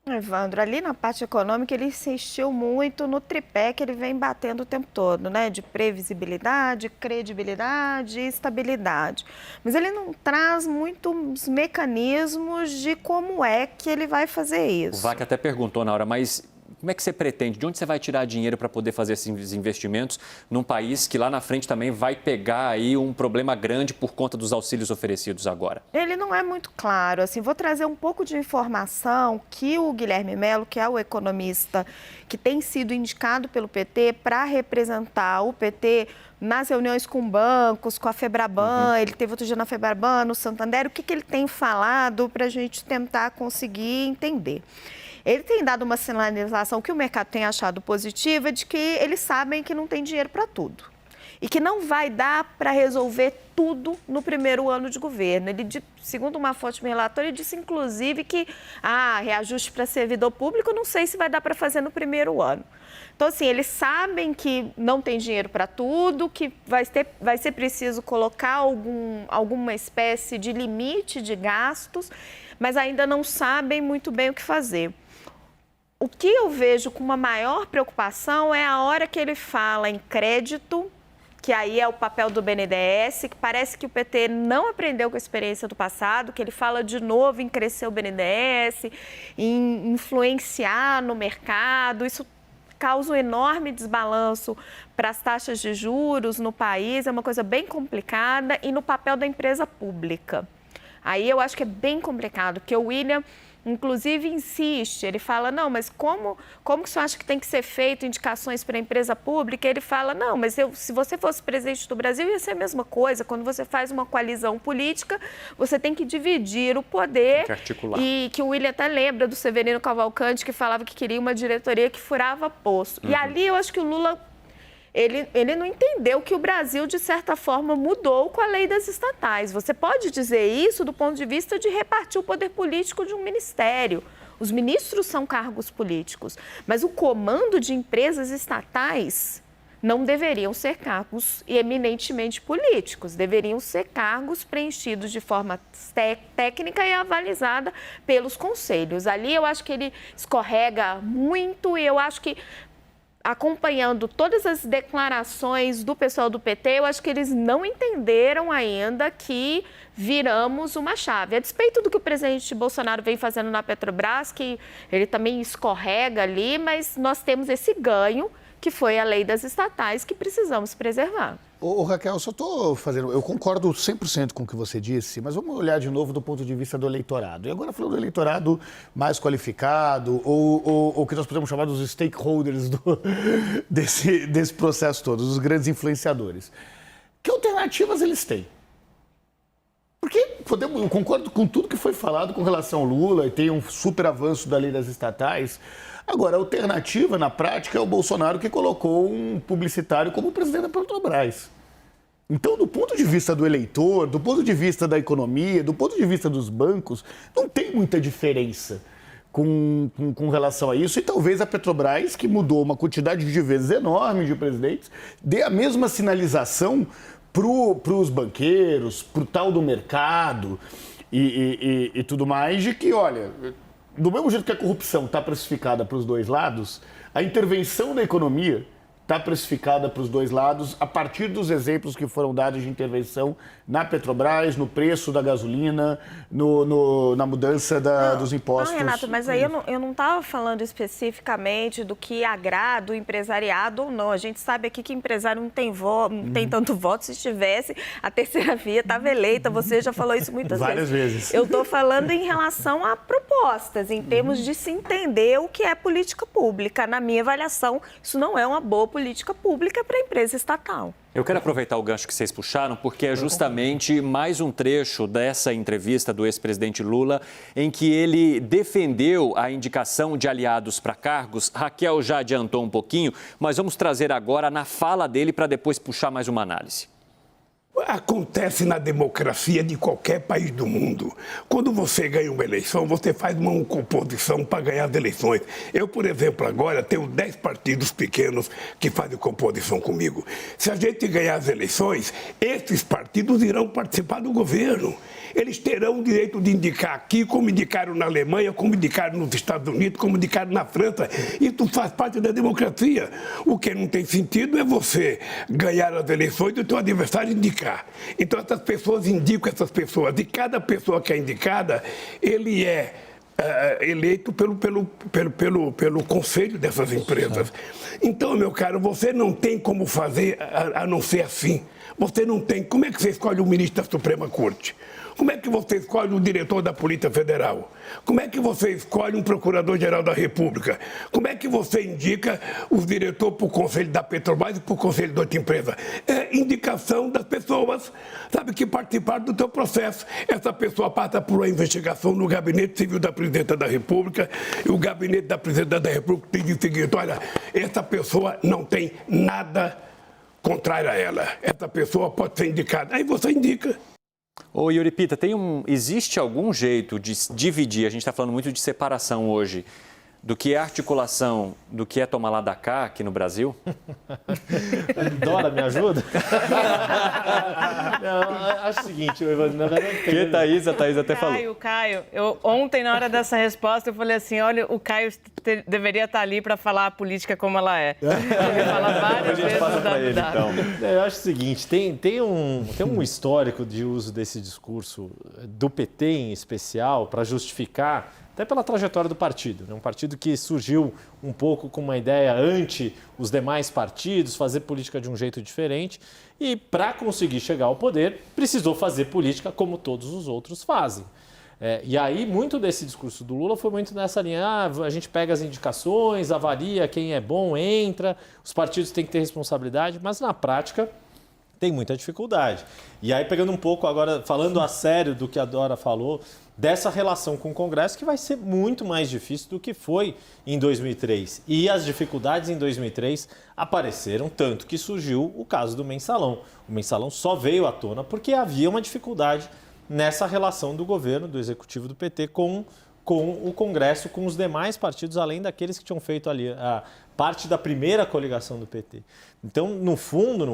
Evandro, ali na parte econômica ele insistiu muito no tripé que ele vem batendo o tempo todo, né? De previsibilidade, credibilidade e estabilidade. Mas ele não traz muitos mecanismos de como é que ele vai fazer isso. O VAC até perguntou na hora, mas como é que você pretende? De onde você vai tirar dinheiro para poder fazer esses investimentos num país que lá na frente também vai pegar aí um problema grande por conta dos auxílios oferecidos agora? Ele não é muito claro. Assim, vou trazer um pouco de informação que o Guilherme Mello, que é o economista que tem sido indicado pelo PT para representar o PT nas reuniões com bancos, com a Febraban, ele teve outro dia na Febraban, no Santander, o que ele tem falado para a gente tentar conseguir entender. Ele tem dado uma sinalização que o mercado tem achado positiva de que eles sabem que não tem dinheiro para tudo e que não vai dar para resolver tudo no primeiro ano de governo. Ele, segundo uma fonte me relatou, ele disse inclusive que reajuste para servidor público, não sei se vai dar para fazer no primeiro ano. Então, assim, eles sabem que não tem dinheiro para tudo, que vai ser preciso colocar alguma espécie de limite de gastos, mas ainda não sabem muito bem o que fazer. O que eu vejo com uma maior preocupação é a hora que ele fala em crédito, que aí é o papel do BNDES, que parece que o PT não aprendeu com a experiência do passado, que ele fala de novo em crescer o BNDES, em influenciar no mercado. Isso causa um enorme desbalanço para as taxas de juros no país, é uma coisa bem complicada, e no papel da empresa pública. Aí eu acho que é bem complicado, porque o William, inclusive, insiste, ele fala, não, mas como que você acha que tem que ser feito indicações para a empresa pública? Ele fala, não, mas se você fosse presidente do Brasil, ia ser a mesma coisa. Quando você faz uma coalizão política, você tem que dividir o poder. Tem que articular. E que o William até lembra do Severino Cavalcante, que falava que queria uma diretoria que furava poço. E ali eu acho que o Lula, ele não entendeu que o Brasil, de certa forma, mudou com a lei das estatais. Você pode dizer isso do ponto de vista de repartir o poder político de um ministério. Os ministros são cargos políticos, mas o comando de empresas estatais não deveriam ser cargos eminentemente políticos, deveriam ser cargos preenchidos de forma técnica e avalizada pelos conselhos. Ali eu acho que ele escorrega muito e eu acho que, acompanhando todas as declarações do pessoal do PT, eu acho que eles não entenderam ainda que viramos uma chave. A despeito do que o presidente Bolsonaro vem fazendo na Petrobras, que ele também escorrega ali, mas nós temos esse ganho, que foi a lei das estatais, que precisamos preservar. Ô, Raquel, só estou fazendo... Eu concordo 100% com o que você disse, mas vamos olhar de novo do ponto de vista do eleitorado. E agora falando do eleitorado mais qualificado, ou que nós podemos chamar dos stakeholders desse processo todo, dos grandes influenciadores. Que alternativas eles têm? Porque eu concordo com tudo que foi falado com relação ao Lula, e tem um super avanço da lei das estatais. Agora, a alternativa, na prática, é o Bolsonaro que colocou um publicitário como presidente da Petrobras. Então, do ponto de vista do eleitor, do ponto de vista da economia, do ponto de vista dos bancos, não tem muita diferença com relação a isso. E talvez a Petrobras, que mudou uma quantidade de vezes enorme de presidentes, dê a mesma sinalização para os banqueiros, para o tal do mercado e tudo mais, de que, olha... Do mesmo jeito que a corrupção está precificada para os dois lados, a intervenção da economia está precificada para os dois lados, a partir dos exemplos que foram dados de intervenção na Petrobras, no preço da gasolina, na mudança dos impostos. Renato, mas aí eu não estava falando especificamente do que agrada o empresariado ou não. A gente sabe aqui que empresário não tem tanto voto. Se tivesse, a terceira via estava eleita. Você já falou isso muitas Várias vezes. Eu estou falando em relação a propostas, em termos de se entender o que é política pública. Na minha avaliação, isso não é uma boa política pública para a empresa estatal. Eu quero aproveitar o gancho que vocês puxaram, porque é justamente mais um trecho dessa entrevista do ex-presidente Lula, em que ele defendeu a indicação de aliados para cargos. Raquel já adiantou um pouquinho, mas vamos trazer agora na fala dele para depois puxar mais uma análise. Acontece na democracia de qualquer país do mundo. Quando você ganha uma eleição, você faz uma composição para ganhar as eleições. Eu, por exemplo, agora tenho 10 partidos pequenos que fazem composição comigo. Se a gente ganhar as eleições, esses partidos irão participar do governo. Eles terão o direito de indicar aqui, como indicaram na Alemanha, como indicaram nos Estados Unidos, como indicaram na França. Isso faz parte da democracia. O que não tem sentido é você ganhar as eleições e o seu adversário indicar. Então, essas pessoas indicam essas pessoas. E cada pessoa que é indicada, ele é eleito pelo conselho dessas empresas. Então, meu caro, você não tem como fazer a não ser assim. Você não tem. Como é que você escolhe o ministro da Suprema Corte? Como é que você escolhe o diretor da Polícia Federal? Como é que você escolhe um procurador-geral da República? Como é que você indica o diretor para o conselho da Petrobras e para o conselho de outra empresa? É indicação das pessoas, sabe, que participaram do teu processo. Essa pessoa passa por uma investigação no Gabinete Civil da Presidenta da República e o Gabinete da Presidenta da República diz o seguinte: olha, essa pessoa não tem nada contrário a ela. Essa pessoa pode ser indicada. Aí você indica. Ô Yuri Pita, existe algum jeito de dividir, a gente está falando muito de separação hoje, do que é articulação, do que é tomar lá da cá aqui no Brasil? Dora, me ajuda? Não, acho o seguinte, Evandro, na verdade... A Thaís até falou. Caio, ontem na hora dessa resposta eu falei assim, olha, o Caio deveria estar ali para falar a política como ela é. Ele fala várias vezes da ele, então. Eu acho o seguinte, tem um histórico de uso desse discurso do PT em especial para justificar, até pela trajetória do partido, né? Um partido que surgiu um pouco com uma ideia ante os demais partidos, fazer política de um jeito diferente e, para conseguir chegar ao poder, precisou fazer política como todos os outros fazem. E aí, muito desse discurso do Lula foi muito nessa linha, a gente pega as indicações, avalia quem é bom, entra, os partidos têm que ter responsabilidade, mas na prática tem muita dificuldade. E aí, pegando um pouco agora, falando a sério do que a Dora falou, dessa relação com o Congresso, que vai ser muito mais difícil do que foi em 2003. E as dificuldades em 2003 apareceram tanto que surgiu o caso do Mensalão. O Mensalão só veio à tona porque havia uma dificuldade nessa relação do governo, do executivo do PT com o Congresso, com os demais partidos, além daqueles que tinham feito ali a parte da primeira coligação do PT. Então, no fundo,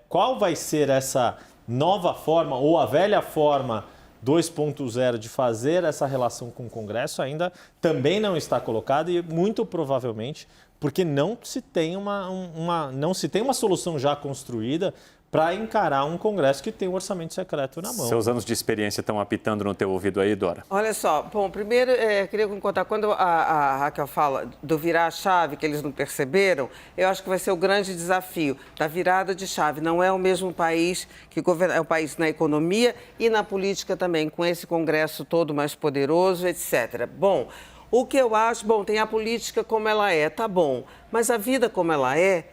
qual vai ser essa nova forma ou a velha forma 2.0 de fazer essa relação com o Congresso ainda também não está colocada e muito provavelmente porque não se tem uma solução já construída para encarar um Congresso que tem um orçamento secreto na mão. Seus anos de experiência estão apitando no teu ouvido aí, Dora? Olha só, bom, primeiro queria contar, quando a Raquel fala do virar a chave, que eles não perceberam, eu acho que vai ser o grande desafio da virada de chave. Não é o mesmo país que governa, é um país na economia e na política também, com esse Congresso todo mais poderoso, etc. Bom, o que eu acho, tem a política como ela é, tá bom, mas a vida como ela é,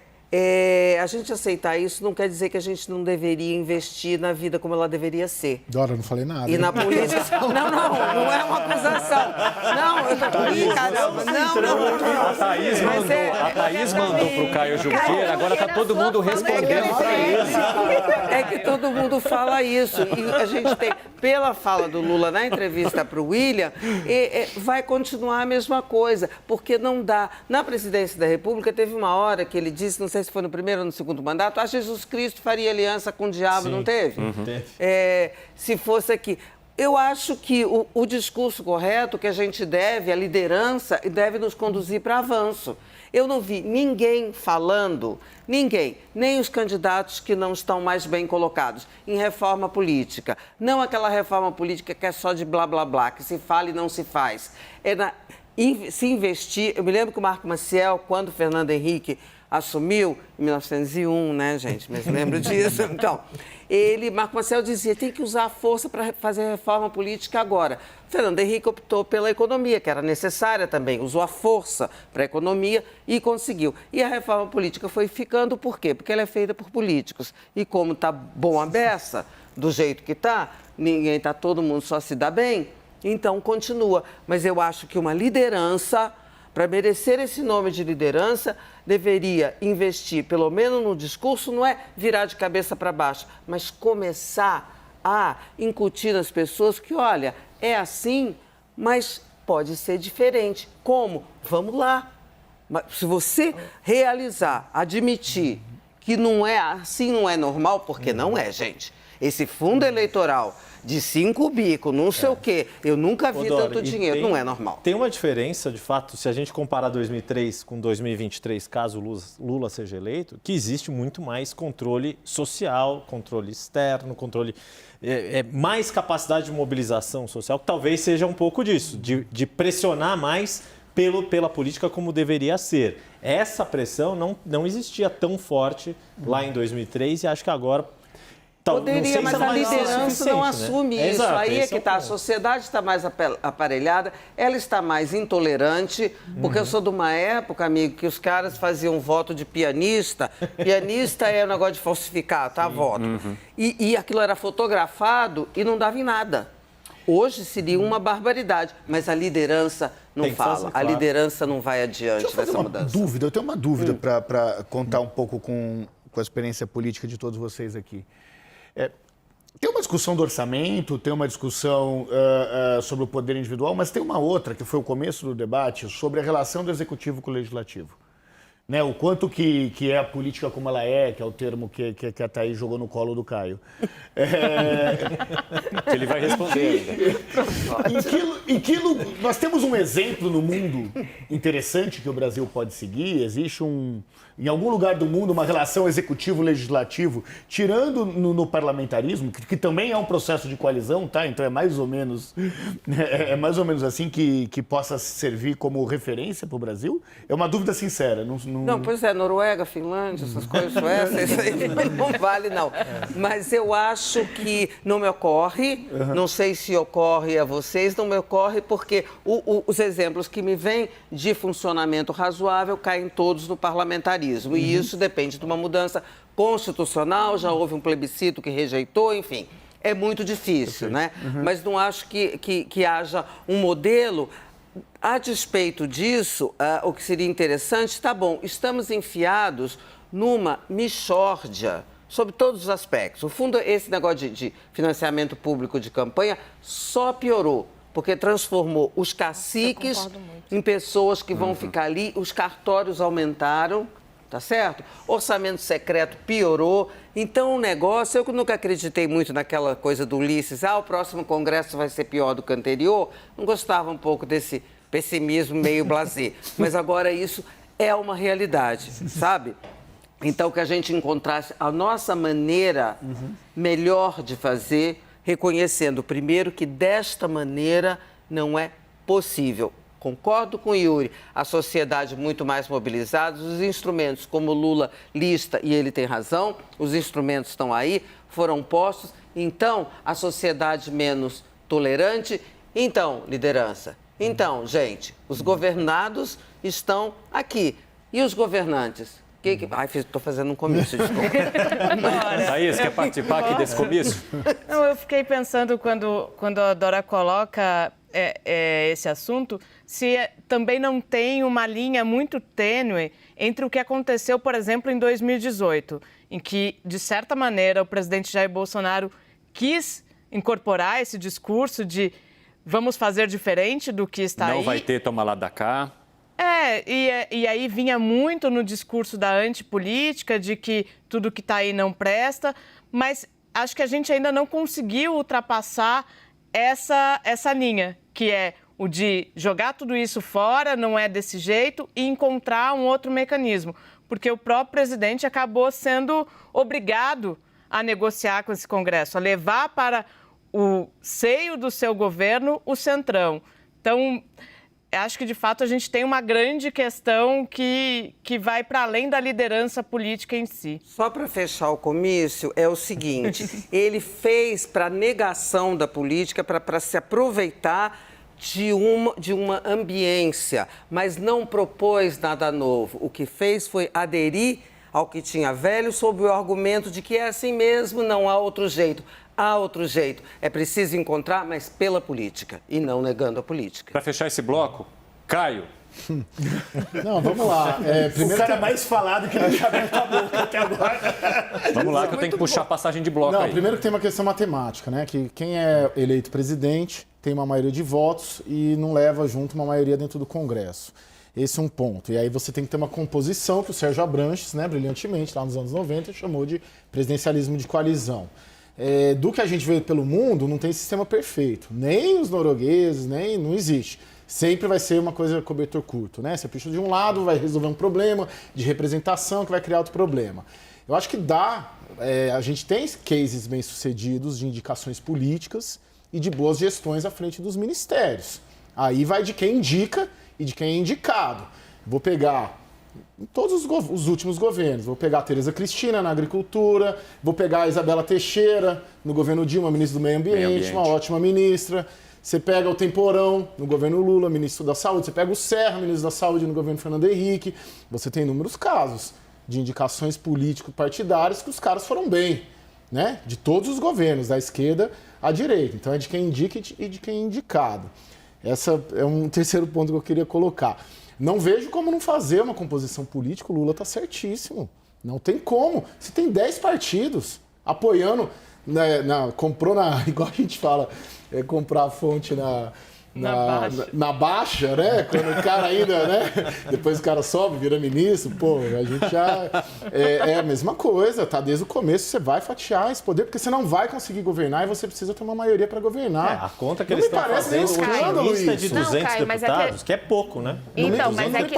a gente aceitar isso não quer dizer que a gente não deveria investir na vida como ela deveria ser. Dora, não falei nada. E na política... Não é uma acusação. Não, eu tô aqui, caramba. Não. A Thaís mandou pro Caio Junqueira, agora tá todo mundo respondendo para ele. É que todo mundo fala isso. E a gente tem, pela fala do Lula na entrevista para o William, vai continuar a mesma coisa, porque não dá. Na presidência da República, teve uma hora que ele disse, não sei se foi no primeiro ou no segundo mandato, Jesus Cristo faria aliança com o diabo, sim. Não teve? Uhum. Se fosse aqui. Eu acho que o discurso correto que a gente deve, a liderança, deve nos conduzir para avanço. Eu não vi ninguém falando, nem os candidatos que não estão mais bem colocados, em reforma política. Não aquela reforma política que é só de blá, blá, blá, que se fala e não se faz. Se investir... Eu me lembro que o Marco Maciel, quando o Fernando Henrique assumiu, em 1901, né, gente? Mas lembro disso. Então, Marco Maciel dizia, tem que usar a força para fazer a reforma política agora. Fernando Henrique optou pela economia, que era necessária também, usou a força para a economia e conseguiu. E a reforma política foi ficando, por quê? Porque ela é feita por políticos. E como está bom a beça, do jeito que está, todo mundo só se dá bem, então continua. Mas eu acho que uma liderança... Para merecer esse nome de liderança, deveria investir, pelo menos no discurso, não é virar de cabeça para baixo, mas começar a incutir nas pessoas que, olha, é assim, mas pode ser diferente. Como? Vamos lá. Se você realizar, admitir que não é assim, não é normal, porque não é, gente. Esse fundo eleitoral de 5 bicos, não sei o quê, eu nunca vi tanto dinheiro, não é normal. Tem uma diferença, de fato, se a gente comparar 2003 com 2023, caso Lula seja eleito, que existe muito mais controle social, controle externo, controle... mais capacidade de mobilização social, que talvez seja um pouco disso, de pressionar mais pela política como deveria ser. Essa pressão não existia tão forte lá em 2003 e acho que agora... Poderia, mas a liderança não assume isso. Exato, aí é que está. A sociedade está mais aparelhada, ela está mais intolerante, porque eu sou de uma época, amigo, que os caras faziam voto de pianista. Pianista é um negócio de falsificar, tá? Voto. E aquilo era fotografado e não dava em nada. Hoje seria uma barbaridade, mas a liderança não fala. A liderança não vai adiante nessa mudança. Eu tenho uma dúvida para contar um pouco com a experiência política de todos vocês aqui. Tem uma discussão do orçamento, tem uma discussão sobre o poder individual, mas tem uma outra, que foi o começo do debate, sobre a relação do executivo com o legislativo. Né, o quanto que é a política como ela é, que é o termo que a Thaís jogou no colo do Caio. Que ele vai responder ainda. Nós temos um exemplo no mundo interessante que o Brasil pode seguir. Existe em algum lugar do mundo uma relação executivo-legislativo, tirando no parlamentarismo, que também é um processo de coalizão, tá? Então é mais ou menos assim que possa servir como referência para o Brasil. É uma dúvida sincera. Não, pois é, Noruega, Finlândia, essas coisas, Suécia, isso aí não vale, não. Mas eu acho que não me ocorre, não sei se ocorre a vocês, não me ocorre porque os exemplos que me vêm de funcionamento razoável caem todos no parlamentarismo. E isso depende de uma mudança constitucional, já houve um plebiscito que rejeitou, enfim. É muito difícil, né? Mas não acho que haja um modelo... A despeito disso, o que seria interessante, tá bom, estamos enfiados numa mixórdia sobre todos os aspectos. No fundo, esse negócio de financiamento público de campanha só piorou, porque transformou os caciques em pessoas que vão ficar ali, os cartórios aumentaram, tá certo? Orçamento secreto piorou. Então, o negócio, eu nunca acreditei muito naquela coisa do Ulisses, o próximo congresso vai ser pior do que o anterior, não gostava um pouco desse pessimismo meio blasé. Mas agora isso é uma realidade, sabe? Então, que a gente encontrasse a nossa maneira melhor de fazer, reconhecendo, primeiro, que desta maneira não é possível. Concordo com o Yuri, a sociedade muito mais mobilizada, os instrumentos como Lula lista, e ele tem razão, os instrumentos estão aí, foram postos. Então, a sociedade menos tolerante, então, liderança. Então, gente, os governados estão aqui. E os governantes? Estou fazendo um comício, desculpa. Thaís, quer participar aqui desse comício? Não, eu fiquei pensando quando a Dora coloca esse assunto, se também não tem uma linha muito tênue entre o que aconteceu, por exemplo, em 2018, em que, de certa maneira, o presidente Jair Bolsonaro quis incorporar esse discurso de vamos fazer diferente do que está aí. Não vai ter toma lá da cá. E aí vinha muito no discurso da antipolítica, de que tudo que está aí não presta, mas acho que a gente ainda não conseguiu ultrapassar essa linha, que é o de jogar tudo isso fora, não é desse jeito, e encontrar um outro mecanismo. Porque o próprio presidente acabou sendo obrigado a negociar com esse Congresso, a levar para o seio do seu governo o Centrão. Então, acho que, de fato, a gente tem uma grande questão que vai para além da liderança política em si. Só para fechar o comício, é o seguinte, ele fez para negação da política, para se aproveitar de uma ambiência, mas não propôs nada novo. O que fez foi aderir ao que tinha velho sob o argumento de que é assim mesmo, não há outro jeito. Há outro jeito. É preciso encontrar, mas pela política e não negando a política. Para fechar esse bloco, Caio. Não, vamos lá. O cara mais falado que não tinha aberto a boca até agora. Vamos lá, que eu tenho que puxar a passagem de bloco Não, aí. primeiro que tem uma questão matemática, né? Que quem é eleito presidente tem uma maioria de votos e não leva junto uma maioria dentro do Congresso. Esse é um ponto. E aí você tem que ter uma composição que o Sérgio Abranches, né, brilhantemente, lá nos anos 90, chamou de presidencialismo de coalizão. Do que a gente vê pelo mundo, não tem sistema perfeito. Nem os noruegueses, não existe. Sempre vai ser uma coisa cobertor curto, né? Você puxa de um lado, vai resolver um problema de representação que vai criar outro problema. Eu acho que a gente tem cases bem-sucedidos de indicações políticas e de boas gestões à frente dos ministérios. Aí vai de quem indica e de quem é indicado. Vou pegar todos os últimos governos. Vou pegar a Tereza Cristina na agricultura, vou pegar a Isabela Teixeira no governo Dilma, ministra do Meio Ambiente, uma ótima ministra. Você pega o Temporão no governo Lula, ministro da Saúde. Você pega o Serra, ministro da Saúde no governo Fernando Henrique. Você tem inúmeros casos de indicações político-partidárias que os caras foram bem, né? De todos os governos, da esquerda à direita. Então é de quem indica e de quem é indicado. Esse é um terceiro ponto que eu queria colocar. Não vejo como não fazer uma composição política, o Lula está certíssimo. Não tem como. Se tem 10 partidos apoiando, comprou igual a gente fala, comprar a fonte na baixa, né? Quando o cara ainda, né? Depois o cara sobe, vira ministro, pô, a gente já... É a mesma coisa, tá? Desde o começo você vai fatiar esse poder, porque você não vai conseguir governar e você precisa ter uma maioria para governar. A conta que eles estão fazendo escândalo lista de 200 deputados, que é pouco, né? Então, mas é que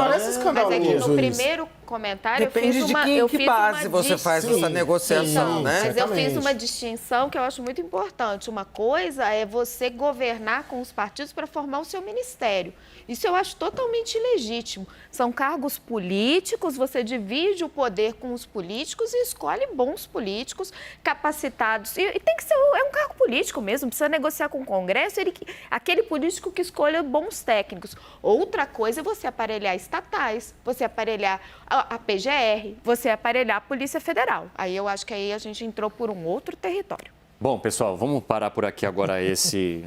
no primeiro comentário depende eu fiz uma... de que base você faz essa negociação, né? Mas eu fiz uma distinção que eu acho muito importante. Uma coisa é você governar com os partidos para formar o seu ministério. Isso eu acho totalmente ilegítimo. São cargos políticos, você divide o poder com os políticos e escolhe bons políticos capacitados. E tem que ser um cargo político mesmo, precisa negociar com o Congresso, aquele político que escolha bons técnicos. Outra coisa é você aparelhar estatais, você aparelhar a PGR, você aparelhar a Polícia Federal. Aí eu acho que aí a gente entrou por um outro território. Bom, pessoal, vamos parar por aqui agora esse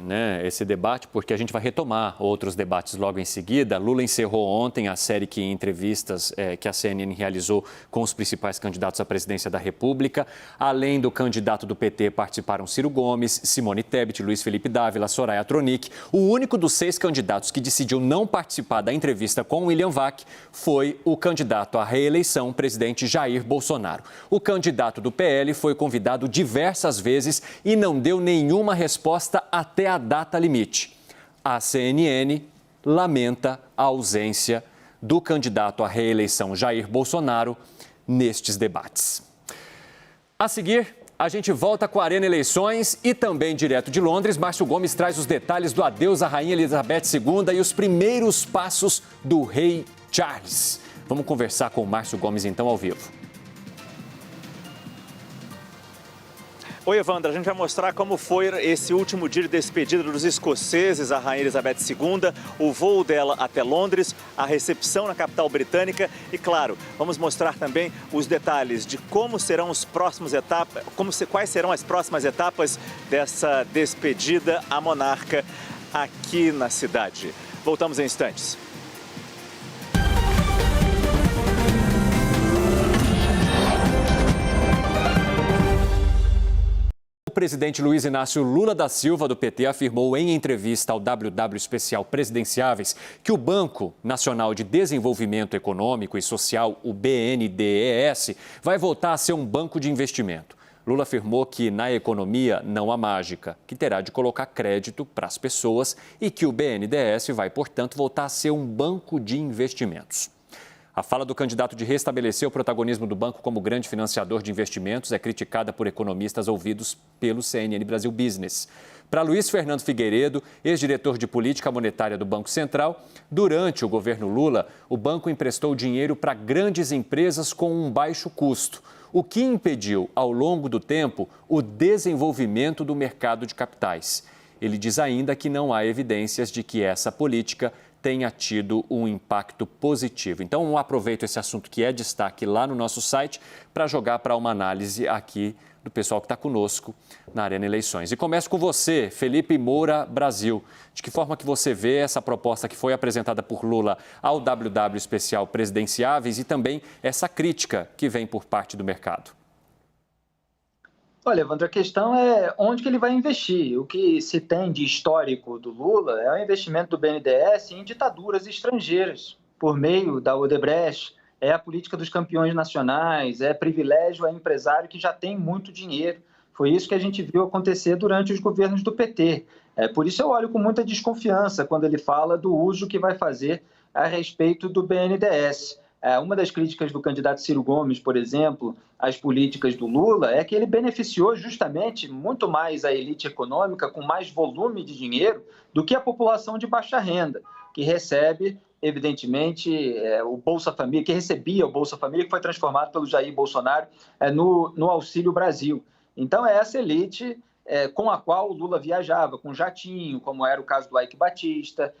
debate, porque a gente vai retomar outros debates logo em seguida. Lula encerrou ontem a série de entrevistas que a CNN realizou com os principais candidatos à presidência da República. Além do candidato do PT, participaram Ciro Gomes, Simone Tebet, Luiz Felipe Dávila, Soraya Tronic. O único dos 6 candidatos que decidiu não participar da entrevista com William Vac foi o candidato à reeleição, presidente Jair Bolsonaro. O candidato do PL foi convidado diversas vezes e não deu nenhuma resposta até a data limite. A CNN lamenta a ausência do candidato à reeleição Jair Bolsonaro nestes debates. A seguir, a gente volta com a Arena Eleições e também direto de Londres, Márcio Gomes traz os detalhes do adeus à Rainha Elizabeth II e os primeiros passos do rei Charles. Vamos conversar com o Márcio Gomes então ao vivo. Oi, Evandro, a gente vai mostrar como foi esse último dia de despedida dos escoceses, a Rainha Elizabeth II, o voo dela até Londres, a recepção na capital britânica e, claro, vamos mostrar também os detalhes de como serão as próximas etapas, quais serão as próximas etapas dessa despedida à monarca aqui na cidade. Voltamos em instantes. O presidente Luiz Inácio Lula da Silva, do PT, afirmou em entrevista ao WW Especial Presidenciáveis que o Banco Nacional de Desenvolvimento Econômico e Social, o BNDES, vai voltar a ser um banco de investimento. Lula afirmou que na economia não há mágica, que terá de colocar crédito para as pessoas e que o BNDES vai, portanto, voltar a ser um banco de investimentos. A fala do candidato de restabelecer o protagonismo do banco como grande financiador de investimentos é criticada por economistas ouvidos pelo CNN Brasil Business. Para Luiz Fernando Figueiredo, ex-diretor de política monetária do Banco Central, durante o governo Lula, o banco emprestou dinheiro para grandes empresas com um baixo custo, o que impediu, ao longo do tempo, o desenvolvimento do mercado de capitais. Ele diz ainda que não há evidências de que essa política tenha tido um impacto positivo. Então, eu aproveito esse assunto que é destaque lá no nosso site para jogar para uma análise aqui do pessoal que está conosco na Arena Eleições. E começo com você, Felipe Moura Brasil. De que forma que você vê essa proposta que foi apresentada por Lula ao WW Especial Presidenciáveis e também essa crítica que vem por parte do mercado? Olha, Evandro, a questão é onde que ele vai investir. O que se tem de histórico do Lula é o investimento do BNDES em ditaduras estrangeiras, por meio da Odebrecht, é a política dos campeões nacionais, é privilégio a empresário que já tem muito dinheiro. Foi isso que a gente viu acontecer durante os governos do PT. Por isso eu olho com muita desconfiança quando ele fala do uso que vai fazer a respeito do BNDES. Uma das críticas do candidato Ciro Gomes, por exemplo, às políticas do Lula, é que ele beneficiou justamente muito mais a elite econômica com mais volume de dinheiro do que a população de baixa renda, que recebe, evidentemente, o Bolsa Família, que recebia o Bolsa Família, que foi transformado pelo Jair Bolsonaro no Auxílio Brasil. Então, é essa elite com a qual o Lula viajava, com jatinho, como era o caso do Eike Batista,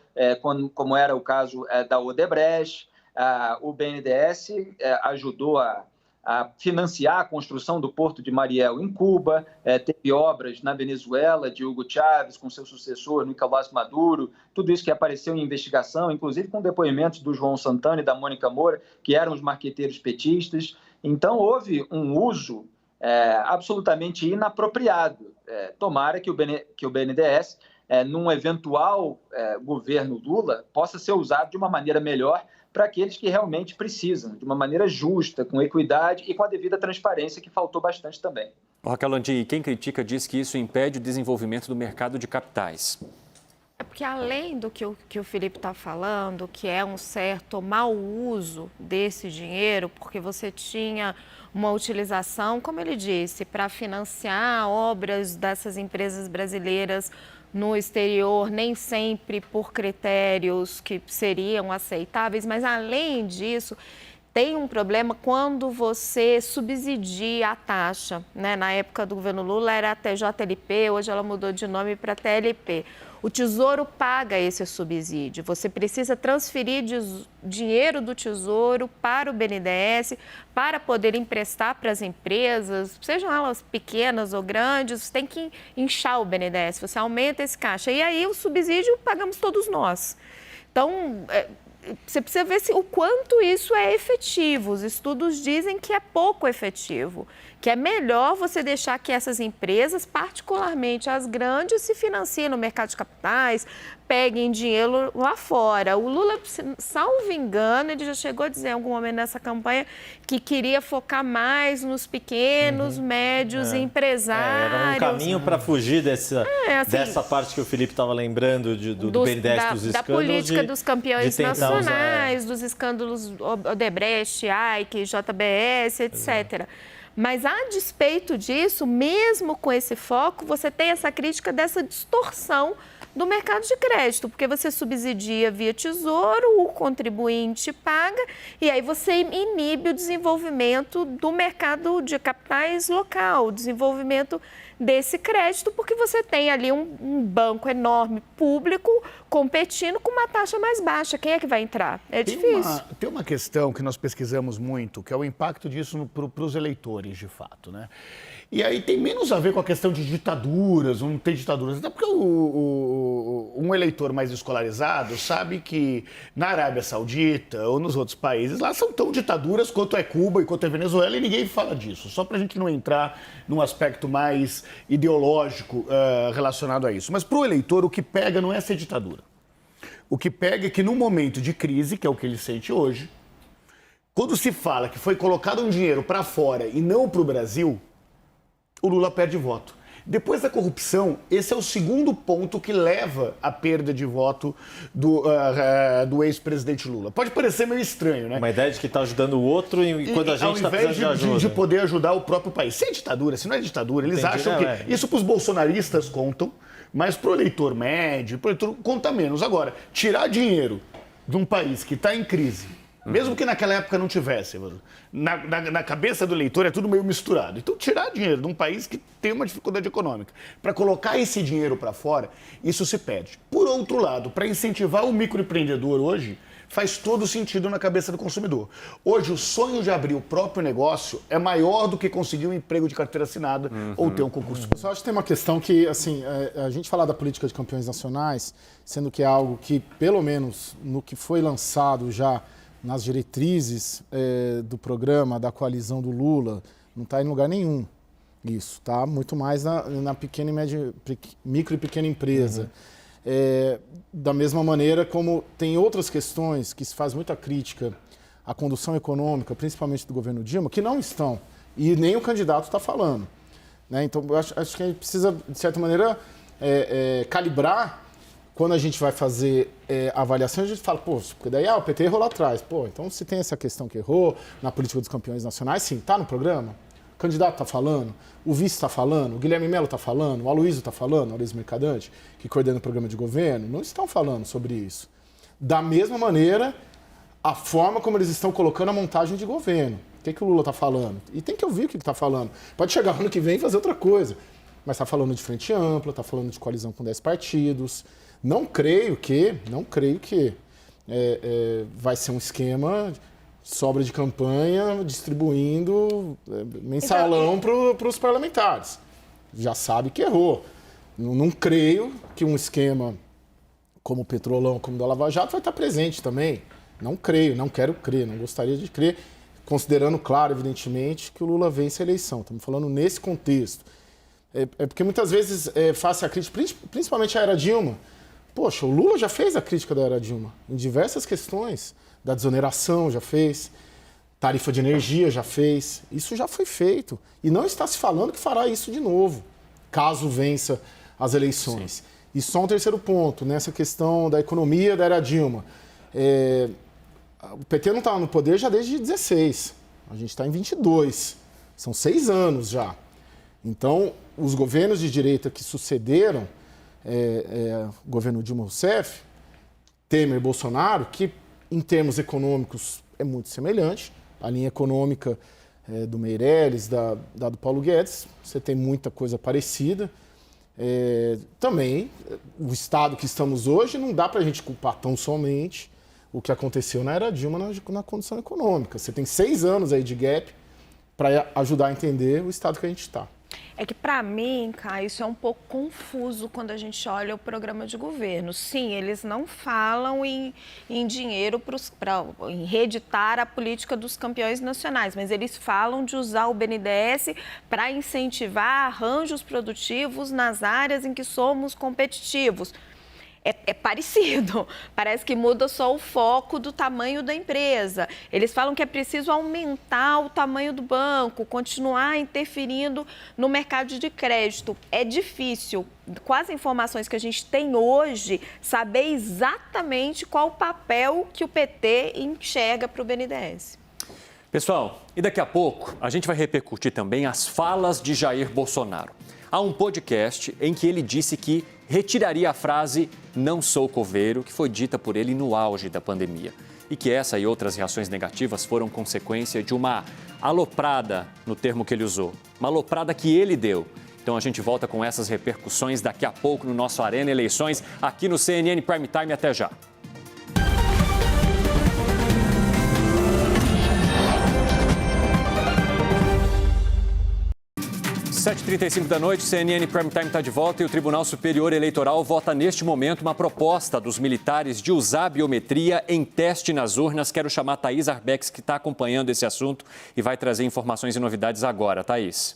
como era o caso da Odebrecht. O BNDES ajudou a financiar a construção do Porto de Mariel em Cuba, teve obras na Venezuela de Hugo Chávez, com seu sucessor Nicolás Maduro, tudo isso que apareceu em investigação, inclusive com depoimentos do João Santana e da Mônica Moura, que eram os marqueteiros petistas. Então, houve um uso absolutamente inapropriado. Tomara que o BNDES, num eventual governo Lula, possa ser usado de uma maneira melhor para aqueles que realmente precisam, de uma maneira justa, com equidade e com a devida transparência, que faltou bastante também. Raquel Landi, quem critica diz que isso impede o desenvolvimento do mercado de capitais. É porque além do que o Felipe está falando, que é um certo mau uso desse dinheiro, porque você tinha uma utilização, como ele disse, para financiar obras dessas empresas brasileiras no exterior, nem sempre por critérios que seriam aceitáveis, mas além disso, tem um problema quando você subsidia a taxa, né? Na época do governo Lula era a TJLP, hoje ela mudou de nome para TLP. O Tesouro paga esse subsídio, você precisa transferir dinheiro do Tesouro para o BNDES para poder emprestar para as empresas, sejam elas pequenas ou grandes, você tem que inchar o BNDES, você aumenta esse caixa e aí o subsídio pagamos todos nós. Então, você precisa ver o quanto isso é efetivo. Os estudos dizem que é pouco efetivo, que é melhor você deixar que essas empresas, particularmente as grandes, se financiem no mercado de capitais, peguem dinheiro lá fora. O Lula, salvo engano, ele já chegou a dizer em algum momento nessa campanha que queria focar mais nos pequenos, médios empresários. Era um caminho para fugir dessa parte que o Felipe estava lembrando do BNDES, dos escândalos. Da política dos campeões nacionais, dos escândalos Odebrecht, Eike, JBS, etc. Mas, a despeito disso, mesmo com esse foco, você tem essa crítica dessa distorção do mercado de crédito, porque você subsidia via Tesouro, o contribuinte paga, e aí você inibe o desenvolvimento do mercado de capitais local, o desenvolvimento desse crédito, porque você tem ali um banco enorme, público, competindo com uma taxa mais baixa. Quem é que vai entrar? É difícil. Tem uma questão que nós pesquisamos muito, que é o impacto disso para os eleitores, de fato, né? E aí tem menos a ver com a questão de ditaduras, ou não tem ditaduras, até porque um eleitor mais escolarizado sabe que na Arábia Saudita ou nos outros países, lá são tão ditaduras quanto é Cuba e quanto é Venezuela, e ninguém fala disso, só para a gente não entrar num aspecto mais ideológico relacionado a isso. Mas para o eleitor, o que pega não é essa ditadura. O que pega é que num momento de crise, que é o que ele sente hoje, quando se fala que foi colocado um dinheiro para fora e não para o Brasil, o Lula perde voto. Depois da corrupção, esse é o segundo ponto que leva à perda de voto do ex-presidente Lula. Pode parecer meio estranho, né? Uma ideia de que está ajudando o outro e quando a gente está precisando de ajuda. De poder ajudar o próprio país. Se é ditadura, se não é ditadura, eles acham que... Isso para os bolsonaristas contam, mas para o eleitor médio, para o eleitor conta menos. Agora, tirar dinheiro de um país que está em crise, mesmo que naquela época não tivesse, na cabeça do eleitor é tudo meio misturado. Então, tirar dinheiro de um país que tem uma dificuldade econômica, para colocar esse dinheiro para fora, isso se perde. Por outro lado, para incentivar o microempreendedor hoje, faz todo sentido na cabeça do consumidor. Hoje, o sonho de abrir o próprio negócio é maior do que conseguir um emprego de carteira assinada ou ter um concurso. Eu só acho que tem uma questão que, assim, a gente falar da política de campeões nacionais, sendo que é algo que, pelo menos no que foi lançado já nas diretrizes do programa, da coalizão do Lula, não está em lugar nenhum isso, tá? Muito mais na pequena e média, micro e pequena empresa. Da mesma maneira como tem outras questões que se faz muita crítica à condução econômica, principalmente do governo Dilma, que não estão, e nem o candidato está falando. Né? Então, eu acho que a gente precisa, de certa maneira, calibrar. Quando a gente vai fazer a avaliação, a gente fala, pô, porque daí o PT errou lá atrás. Pô, então se tem essa questão que errou na política dos campeões nacionais, sim, está no programa? O candidato está falando, o vice está falando, o Guilherme Mello está falando, o Aloysio está falando, o Aloysio Mercadante, que coordena o programa de governo, não estão falando sobre isso. Da mesma maneira, a forma como eles estão colocando a montagem de governo. O que o Lula está falando? E tem que ouvir o que ele está falando. Pode chegar ano que vem e fazer outra coisa. Mas está falando de frente ampla, está falando de coalizão com 10 partidos. Não creio que vai ser um esquema sobra de campanha distribuindo mensalão para os parlamentares. Já sabe que errou. Não creio que um esquema como o Petrolão, como o da Lava Jato, vai estar presente também. Não creio, não quero crer, não gostaria de crer, considerando, claro, evidentemente, que o Lula vence a eleição. Estamos falando nesse contexto. Porque muitas vezes face à crítica, principalmente à era Dilma. Poxa, o Lula já fez a crítica da era Dilma, em diversas questões, da desoneração já fez, tarifa de energia já fez, isso já foi feito. E não está se falando que fará isso de novo, caso vença as eleições. Sim. E só um terceiro ponto, nessa questão da economia da era Dilma. O PT não estava no poder já desde 16, a gente está em 22, são 6 anos já. Então, os governos de direita que sucederam, governo Dilma Rousseff, Temer, Bolsonaro, que em termos econômicos é muito semelhante. A linha econômica do Meirelles, do Paulo Guedes, você tem muita coisa parecida. Também, o estado que estamos hoje, não dá para a gente culpar tão somente o que aconteceu na era Dilma na condição econômica. Você tem 6 anos aí de gap para ajudar a entender o estado que a gente está. É que, para mim, Caio, isso é um pouco confuso quando a gente olha o programa de governo. Sim, eles não falam em dinheiro em reeditar a política dos campeões nacionais, mas eles falam de usar o BNDES para incentivar arranjos produtivos nas áreas em que somos competitivos. É parecido, parece que muda só o foco do tamanho da empresa. Eles falam que é preciso aumentar o tamanho do banco, continuar interferindo no mercado de crédito. É difícil, com as informações que a gente tem hoje, saber exatamente qual o papel que o PT enxerga para o BNDES. Pessoal, e daqui a pouco a gente vai repercutir também as falas de Jair Bolsonaro. Há um podcast em que ele disse que retiraria a frase "não sou coveiro", que foi dita por ele no auge da pandemia. E que essa e outras reações negativas foram consequência de uma aloprada, no termo que ele usou. Uma aloprada que ele deu. Então a gente volta com essas repercussões daqui a pouco no nosso Arena Eleições, aqui no CNN Prime Time. Até já. 7h35 da noite, CNN Prime Time está de volta e o Tribunal Superior Eleitoral vota neste momento uma proposta dos militares de usar a biometria em teste nas urnas. Quero chamar a Thaís Arbex, que está acompanhando esse assunto e vai trazer informações e novidades agora. Thaís.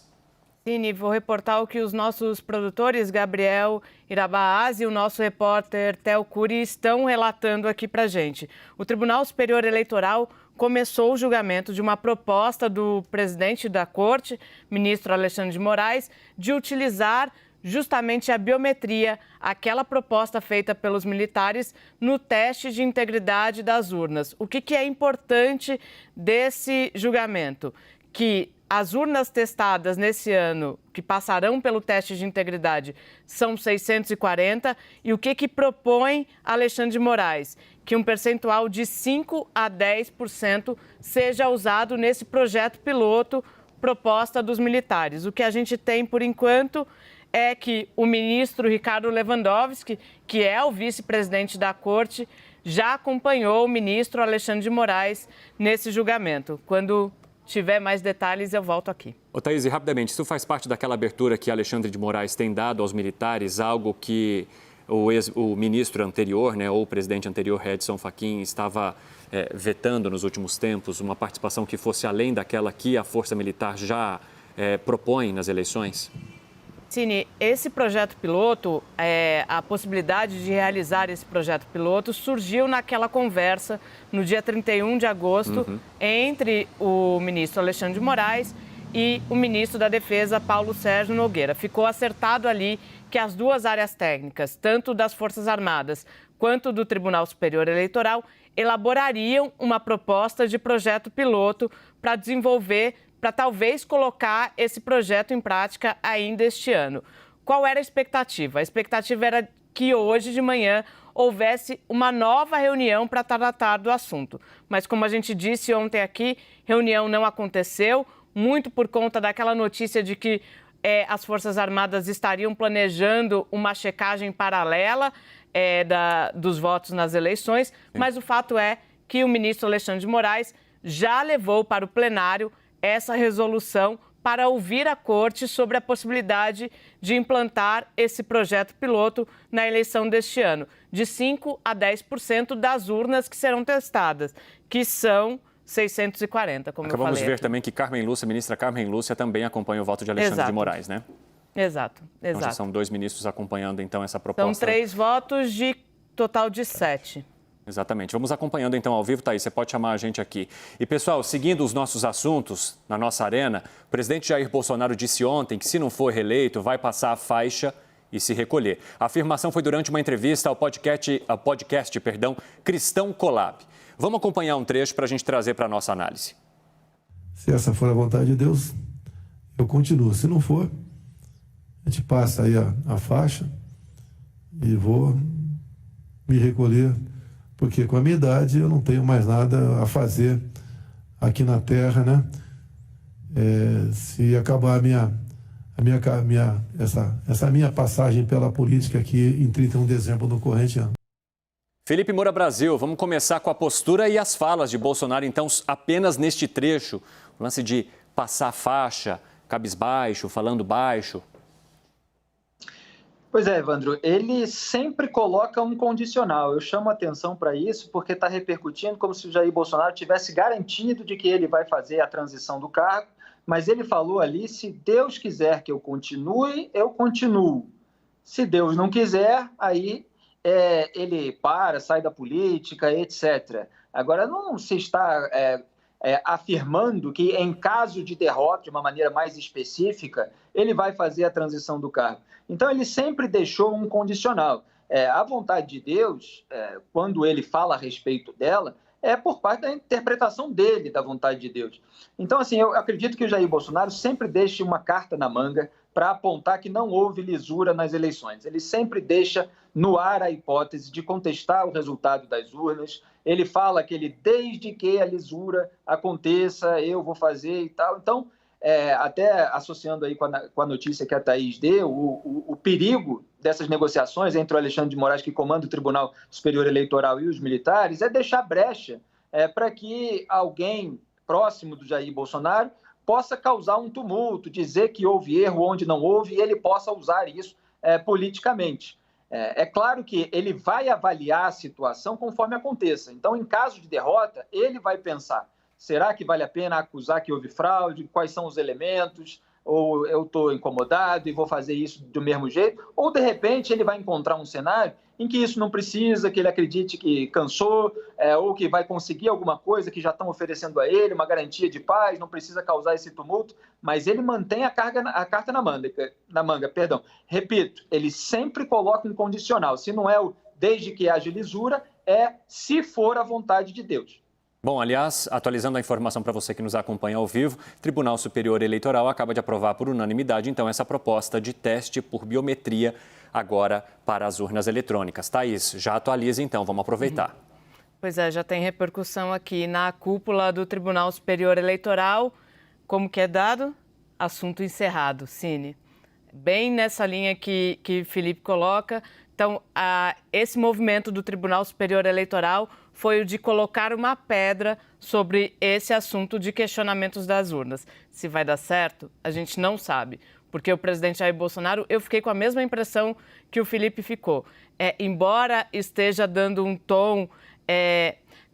Cine, vou reportar o que os nossos produtores, Gabriel Irabaaz e o nosso repórter Theo Curi, estão relatando aqui para gente. O Tribunal Superior Eleitoral começou o julgamento de uma proposta do presidente da Corte, ministro Alexandre de Moraes, de utilizar justamente a biometria, aquela proposta feita pelos militares no teste de integridade das urnas. O que é importante desse julgamento? Que as urnas testadas nesse ano, que passarão pelo teste de integridade, são 640. E o que propõe Alexandre de Moraes? Que um percentual de 5% a 10% seja usado nesse projeto piloto proposta dos militares. O que a gente tem, por enquanto, é que o ministro Ricardo Lewandowski, que é o vice-presidente da Corte, já acompanhou o ministro Alexandre de Moraes nesse julgamento. Quando tiver mais detalhes, eu volto aqui. Ô, Thaís, rapidamente, isso faz parte daquela abertura que Alexandre de Moraes tem dado aos militares, algo que o ministro anterior, né, ou o presidente anterior, Edson Fachin, estava vetando nos últimos tempos, uma participação que fosse além daquela que a Força Militar já propõe nas eleições? Cine, esse projeto piloto, a possibilidade de realizar esse projeto piloto surgiu naquela conversa no dia 31 de agosto entre o ministro Alexandre de Moraes e o ministro da Defesa, Paulo Sérgio Nogueira. Ficou acertado ali que as duas áreas técnicas, tanto das Forças Armadas quanto do Tribunal Superior Eleitoral, elaborariam uma proposta de projeto piloto para desenvolver, para talvez colocar esse projeto em prática ainda este ano. Qual era a expectativa? A expectativa era que hoje de manhã houvesse uma nova reunião para tratar do assunto. Mas como a gente disse ontem aqui, reunião não aconteceu, muito por conta daquela notícia de que as Forças Armadas estariam planejando uma checagem paralela dos votos nas eleições, mas o fato é que o ministro Alexandre de Moraes já levou para o plenário essa resolução para ouvir a Corte sobre a possibilidade de implantar esse projeto piloto na eleição deste ano, de 5% a 10% das urnas que serão testadas, que são 640, como eu falei. Acabamos de ver também que ministra Carmen Lúcia também acompanha o voto de Alexandre de Moraes, né? Exato. Então, já são 2 ministros acompanhando, então, essa proposta. São 3 votos de total de 7. Exatamente. Vamos acompanhando, então, ao vivo, Thaís, você pode chamar a gente aqui. E, pessoal, seguindo os nossos assuntos na nossa arena, o presidente Jair Bolsonaro disse ontem que, se não for reeleito, vai passar a faixa e se recolher. A afirmação foi durante uma entrevista ao podcast Cristão Collab. Vamos acompanhar um trecho para a gente trazer para a nossa análise. Se essa for a vontade de Deus, eu continuo. Se não for, a gente passa aí a faixa e vou me recolher, porque com a minha idade eu não tenho mais nada a fazer aqui na Terra, né? Se acabar essa minha passagem pela política aqui em 31 de dezembro do corrente ano. Felipe Moura Brasil, vamos começar com a postura e as falas de Bolsonaro, então, apenas neste trecho, o lance de passar faixa, cabisbaixo, falando baixo. Pois é, Evandro, ele sempre coloca um condicional. Eu chamo a atenção para isso porque está repercutindo como se o Jair Bolsonaro tivesse garantido de que ele vai fazer a transição do cargo, mas ele falou ali, se Deus quiser que eu continue, eu continuo. Se Deus não quiser, aí ele sai da política, etc. Agora, não se está afirmando que, em caso de derrota, de uma maneira mais específica, ele vai fazer a transição do cargo. Então, ele sempre deixou um condicional. A vontade de Deus, quando ele fala a respeito dela, é por parte da interpretação dele da vontade de Deus. Então, assim, eu acredito que o Jair Bolsonaro sempre deixa uma carta na manga para apontar que não houve lisura nas eleições. Ele sempre deixa no ar a hipótese de contestar o resultado das urnas. Ele fala que desde que a lisura aconteça, eu vou fazer e tal. Então, até associando aí com a notícia que a Thaís deu, o perigo dessas negociações entre o Alexandre de Moraes, que comanda o Tribunal Superior Eleitoral, e os militares, é deixar brecha para que alguém próximo do Jair Bolsonaro possa causar um tumulto, dizer que houve erro onde não houve, e ele possa usar isso politicamente. É claro que ele vai avaliar a situação conforme aconteça. Então, em caso de derrota, ele vai pensar: será que vale a pena acusar que houve fraude? Quais são os elementos? ou eu estou incomodado e vou fazer isso do mesmo jeito, ou de repente ele vai encontrar um cenário em que isso não precisa, que ele acredite que cansou, ou que vai conseguir alguma coisa que já estão oferecendo a ele, uma garantia de paz, não precisa causar esse tumulto, mas ele mantém a carta na manga. Repito, ele sempre coloca um condicional, se não é o desde que haja lisura, é se for a vontade de Deus. Bom, aliás, atualizando a informação para você que nos acompanha ao vivo, o Tribunal Superior Eleitoral acaba de aprovar por unanimidade, então, essa proposta de teste por biometria agora para as urnas eletrônicas. Thaís, já atualiza então, vamos aproveitar. Pois é, já tem repercussão aqui na cúpula do Tribunal Superior Eleitoral. Como que é dado? Assunto encerrado, Cine. Bem nessa linha que Felipe coloca. Então, esse movimento do Tribunal Superior Eleitoral foi o de colocar uma pedra sobre esse assunto de questionamentos das urnas. Se vai dar certo, a gente não sabe. Porque o presidente Jair Bolsonaro, eu fiquei com a mesma impressão que o Felipe ficou. Embora esteja dando um tom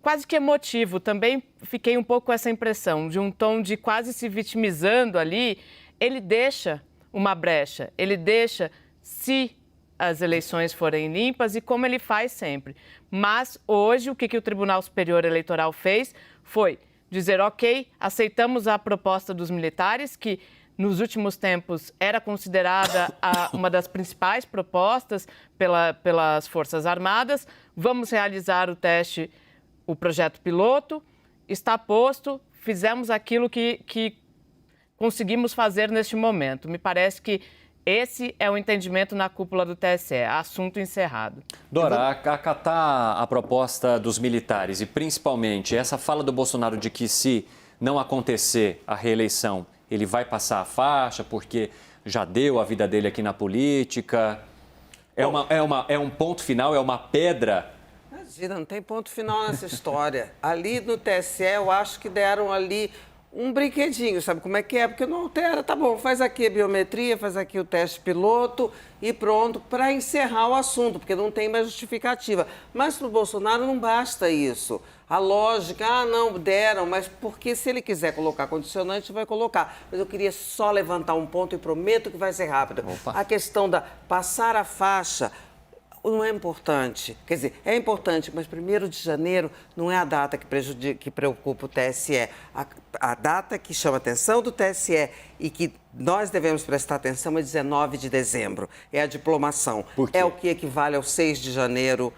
quase que emotivo, também fiquei um pouco com essa impressão de um tom de quase se vitimizando ali, ele deixa uma brecha, ele deixa se as eleições forem limpas e como ele faz sempre. Mas hoje o que o Tribunal Superior Eleitoral fez foi dizer, ok, aceitamos a proposta dos militares, que nos últimos tempos era considerada uma das principais propostas pelas Forças Armadas. Vamos realizar o teste, o projeto piloto, está posto, fizemos aquilo que conseguimos fazer neste momento. Me parece que esse é o entendimento na cúpula do TSE, assunto encerrado. Dora, acatar a proposta dos militares e principalmente essa fala do Bolsonaro de que se não acontecer a reeleição, ele vai passar a faixa porque já deu a vida dele aqui na política. É um ponto final, é uma pedra. Imagina, não tem ponto final nessa história. Ali no TSE, eu acho que deram ali um brinquedinho, sabe como é que é? Porque não altera, tá bom, faz aqui a biometria, faz aqui o teste piloto e pronto, para encerrar o assunto, porque não tem mais justificativa. Mas para o Bolsonaro não basta isso. A lógica, não, deram, mas porque se ele quiser colocar condicionante, vai colocar. Mas eu queria só levantar um ponto e prometo que vai ser rápido. Opa. A questão da passar a faixa não é importante. Quer dizer, é importante, mas 1º de janeiro não é a data que preocupa o TSE. A data que chama a atenção do TSE e que nós devemos prestar atenção é 19 de dezembro. É a diplomação. É o que equivale ao 6 de janeiro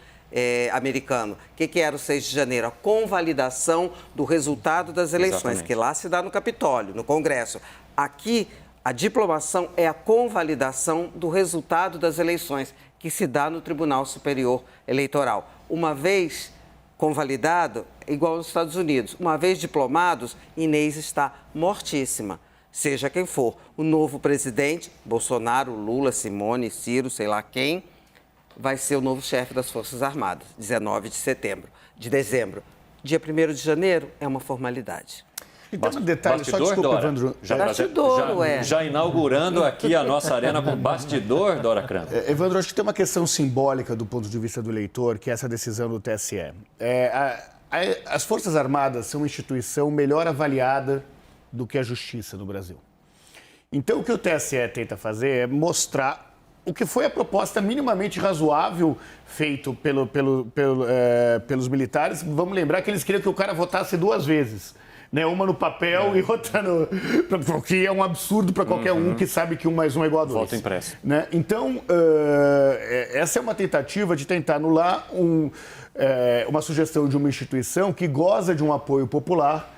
americano. O que era o 6 de janeiro? A convalidação do resultado das eleições, exatamente, que lá se dá no Capitólio, no Congresso. Aqui, a diplomação é a convalidação do resultado das eleições, que se dá no Tribunal Superior Eleitoral. Uma vez convalidado, igual nos Estados Unidos, uma vez diplomados, Inês está mortíssima. Seja quem for, o novo presidente, Bolsonaro, Lula, Simone, Ciro, sei lá quem, vai ser o novo chefe das Forças Armadas, 19 de dezembro. Dia 1º de janeiro é uma formalidade. E tem um detalhe, só desculpa, Evandro. Já inaugurando aqui a nossa arena com bastidor, Dora Kramer. Evandro, acho que tem uma questão simbólica do ponto de vista do eleitor, que é essa decisão do TSE. As Forças Armadas são uma instituição melhor avaliada do que a Justiça no Brasil. Então, o que o TSE tenta fazer é mostrar o que foi a proposta minimamente razoável feito pelos militares. Vamos lembrar que eles queriam que o cara votasse 2 vezes. Né, uma no papel e outra no... Porque é um absurdo para qualquer um que sabe que 1 mais 1 é igual a 2. Voto impresso. Né? Então, essa é uma tentativa de tentar anular uma sugestão de uma instituição que goza de um apoio popular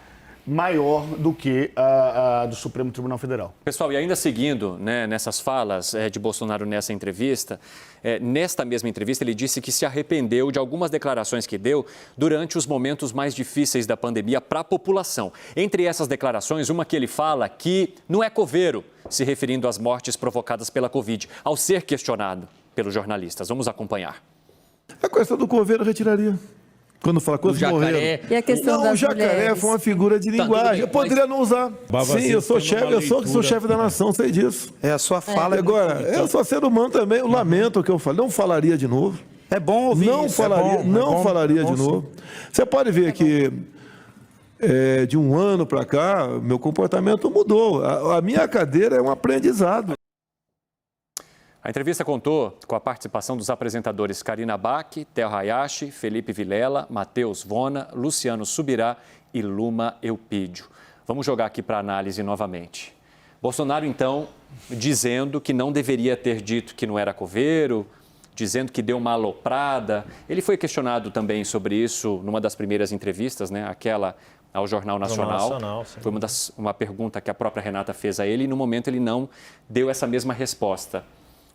maior do que a do Supremo Tribunal Federal. Pessoal, e ainda seguindo, né, nessas falas de Bolsonaro nessa entrevista, nesta mesma entrevista ele disse que se arrependeu de algumas declarações que deu durante os momentos mais difíceis da pandemia para a população. Entre essas declarações, uma que ele fala que não é coveiro, se referindo às mortes provocadas pela Covid, ao ser questionado pelos jornalistas. Vamos acompanhar. A questão do coveiro eu retiraria. Quando fala quantos morreram. E a questão não, o jacaré mulheres. Foi uma figura de linguagem. Eu poderia não usar. Sim, eu sou chefe, sou chefe da nação, sei disso. É a sua fala. Agora, eu sou ser humano também, eu lamento o que eu falei. Não falaria de novo. É bom ouvir não isso. Falaria, não falaria de novo. Você pode ver que de um ano para cá, meu comportamento mudou. A minha cadeira é um aprendizado. A entrevista contou com a participação dos apresentadores Karina Bach, Theo Hayashi, Felipe Vilela, Matheus Vona, Luciano Subirá e Luma Eupídio. Vamos jogar aqui para análise novamente. Bolsonaro, então, dizendo que não deveria ter dito que não era coveiro, dizendo que deu uma aloprada. Ele foi questionado também sobre isso numa das primeiras entrevistas, né? Aquela ao Jornal Nacional. Foi uma pergunta que a própria Renata fez a ele e no momento ele não deu essa mesma resposta.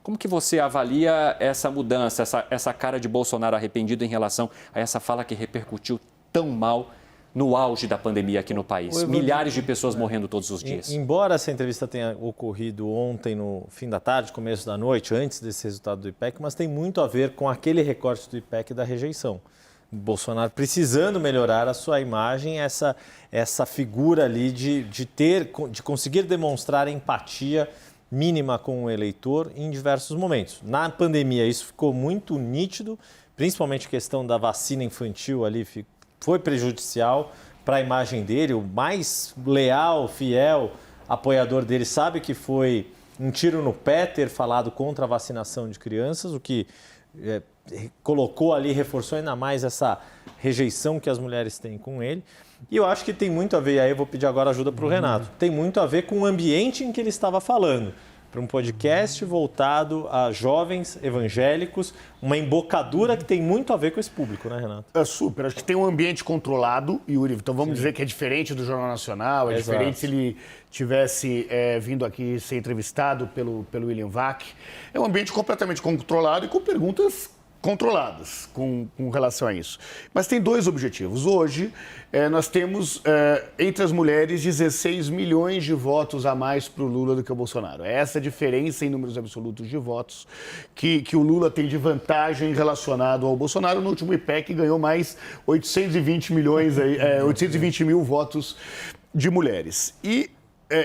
Como que você avalia essa mudança, essa cara de Bolsonaro arrependido em relação a essa fala que repercutiu tão mal no auge da pandemia aqui no país? Milhares de pessoas morrendo todos os dias. Embora essa entrevista tenha ocorrido ontem no fim da tarde, começo da noite, antes desse resultado do IPEC, mas tem muito a ver com aquele recorte do IPEC da rejeição. Bolsonaro precisando melhorar a sua imagem, essa figura ali de conseguir demonstrar empatia mínima com o eleitor em diversos momentos. Na pandemia isso ficou muito nítido, principalmente a questão da vacina infantil ali foi prejudicial para a imagem dele. O mais leal, fiel apoiador dele sabe que foi um tiro no pé ter falado contra a vacinação de crianças, o que colocou ali, reforçou ainda mais essa rejeição que as mulheres têm com ele. E eu acho que tem muito a ver, aí eu vou pedir agora ajuda para o Renato, tem muito a ver com o ambiente em que ele estava falando. Para um podcast voltado a jovens evangélicos, uma embocadura que tem muito a ver com esse público, né, Renato? É super. Acho que tem um ambiente controlado, Yuri. Então vamos dizer que é diferente do Jornal Nacional, é diferente se ele tivesse vindo aqui ser entrevistado pelo William Vac. É um ambiente completamente controlado e com perguntas controladas com relação a isso. Mas tem dois objetivos. Hoje, nós temos, entre as mulheres, 16 milhões de votos a mais para o Lula do que o Bolsonaro. É essa diferença em números absolutos de votos que o Lula tem de vantagem relacionado ao Bolsonaro. No último IPEC ganhou mais 820 mil votos de mulheres. E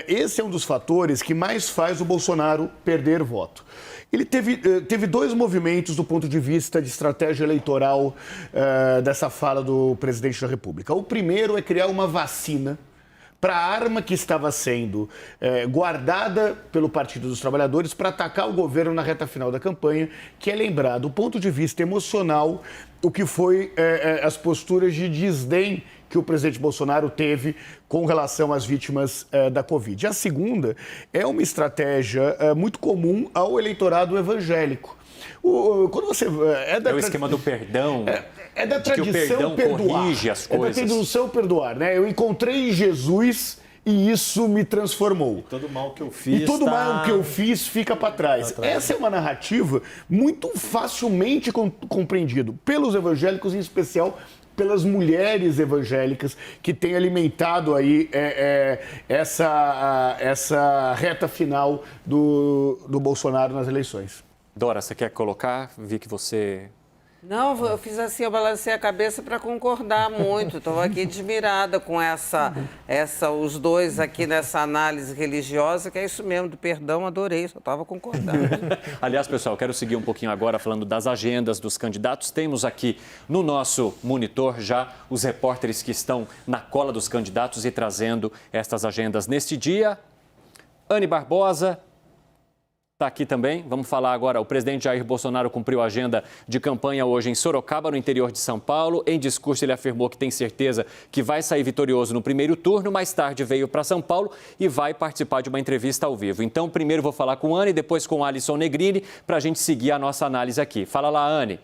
esse é um dos fatores que mais faz o Bolsonaro perder voto. Ele teve dois movimentos do ponto de vista de estratégia eleitoral dessa fala do presidente da República. O primeiro é criar uma vacina para a arma que estava sendo guardada pelo Partido dos Trabalhadores para atacar o governo na reta final da campanha, que é lembrar, do ponto de vista emocional, o que foi as posturas de desdém que o presidente Bolsonaro teve com relação às vítimas da Covid. A segunda é uma estratégia muito comum ao eleitorado evangélico. Quando você é o esquema do perdão. É da tradição que o perdão perdoar. Corrige as coisas. É da tradição perdoar, né? Eu encontrei Jesus e isso me transformou. E todo mal que eu fiz. E todo mal que eu fiz fica para trás. Essa é uma narrativa muito facilmente compreendido pelos evangélicos, em especial pelas mulheres evangélicas que têm alimentado aí essa reta final do Bolsonaro nas eleições. Dora, você quer colocar? Vi que você... Não, eu fiz assim, eu balancei a cabeça para concordar muito. Estou aqui admirada com os dois aqui nessa análise religiosa, que é isso mesmo, do perdão, adorei, só estava concordando. Aliás, pessoal, quero seguir um pouquinho agora falando das agendas dos candidatos. Temos aqui no nosso monitor já os repórteres que estão na cola dos candidatos e trazendo estas agendas neste dia. Anne Barbosa está aqui também. Vamos falar agora. O presidente Jair Bolsonaro cumpriu a agenda de campanha hoje em Sorocaba, no interior de São Paulo. Em discurso, ele afirmou que tem certeza que vai sair vitorioso no primeiro turno. Mais tarde veio para São Paulo e vai participar de uma entrevista ao vivo. Então, primeiro vou falar com a Anne, depois com o Alisson Negrini, para a gente seguir a nossa análise aqui. Fala lá, Anne.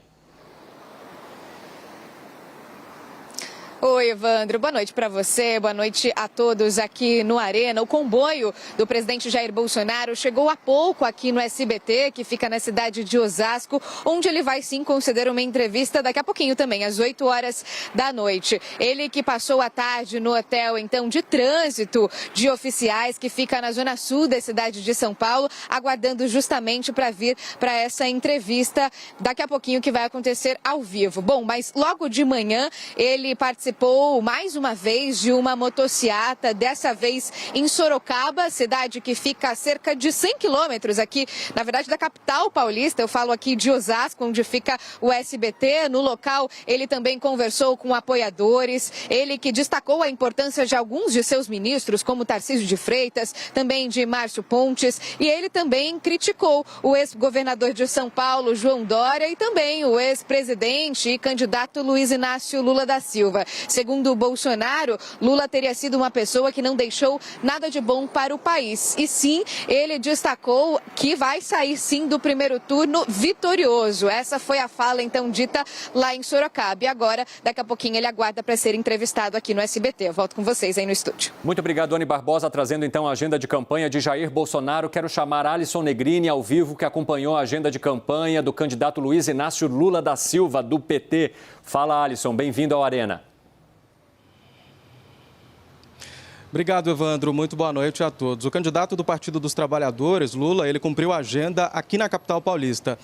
Oi, Evandro. Boa noite para você, boa noite a todos aqui no Arena. O comboio do presidente Jair Bolsonaro chegou há pouco aqui no SBT, que fica na cidade de Osasco, onde ele vai sim conceder uma entrevista daqui a pouquinho também, às 8 horas da noite. Ele que passou a tarde no hotel, então, de trânsito de oficiais, que fica na zona sul da cidade de São Paulo, aguardando justamente para vir para essa entrevista daqui a pouquinho, que vai acontecer ao vivo. Bom, mas logo de manhã ele participou participou mais uma vez de uma motociata, dessa vez em Sorocaba, cidade que fica a cerca de 100 quilômetros aqui, na verdade, da capital paulista. Eu falo aqui de Osasco, onde fica o SBT. No local, ele também conversou com apoiadores, ele que destacou a importância de alguns de seus ministros, como Tarcísio de Freitas, também de Márcio Pontes, e ele também criticou o ex-governador de São Paulo, João Dória, e também o ex-presidente e candidato Luiz Inácio Lula da Silva. Segundo o Bolsonaro, Lula teria sido uma pessoa que não deixou nada de bom para o país. E sim, ele destacou que vai sair sim do primeiro turno vitorioso. Essa foi a fala então dita lá em Sorocaba. E agora, daqui a pouquinho, ele aguarda para ser entrevistado aqui no SBT. Eu volto com vocês aí no estúdio. Muito obrigado, Anny Barbosa, trazendo então a agenda de campanha de Jair Bolsonaro. Quero chamar Alisson Negrini ao vivo, que acompanhou a agenda de campanha do candidato Luiz Inácio Lula da Silva, do PT. Fala, Alisson, bem-vindo ao Arena. Obrigado, Evandro. Muito boa noite a todos. O candidato do Partido dos Trabalhadores, Lula, ele cumpriu a agenda aqui na capital paulista.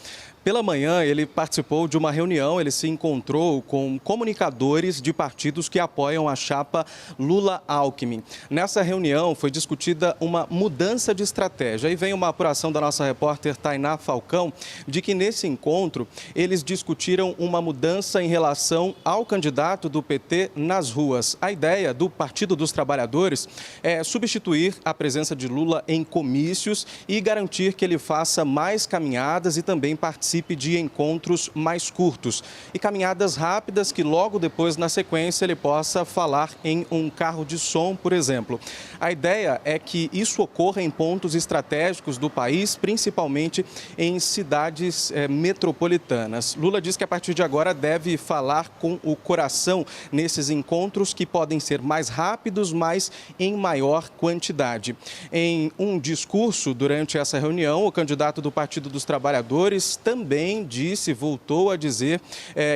Pela manhã, ele participou de uma reunião, ele se encontrou com comunicadores de partidos que apoiam a chapa Lula-Alckmin. Nessa reunião, foi discutida uma mudança de estratégia. E vem uma apuração da nossa repórter Tainá Falcão, de que nesse encontro, eles discutiram uma mudança em relação ao candidato do PT nas ruas. A ideia do Partido dos Trabalhadores é substituir a presença de Lula em comícios e garantir que ele faça mais caminhadas e também participe de encontros mais curtos e caminhadas rápidas que logo depois, na sequência, ele possa falar em um carro de som, por exemplo. A ideia é que isso ocorra em pontos estratégicos do país, principalmente em cidades metropolitanas. Lula diz que a partir de agora deve falar com o coração nesses encontros que podem ser mais rápidos, mas em maior quantidade. Em um discurso durante essa reunião, o candidato do Partido dos Trabalhadores também voltou a dizer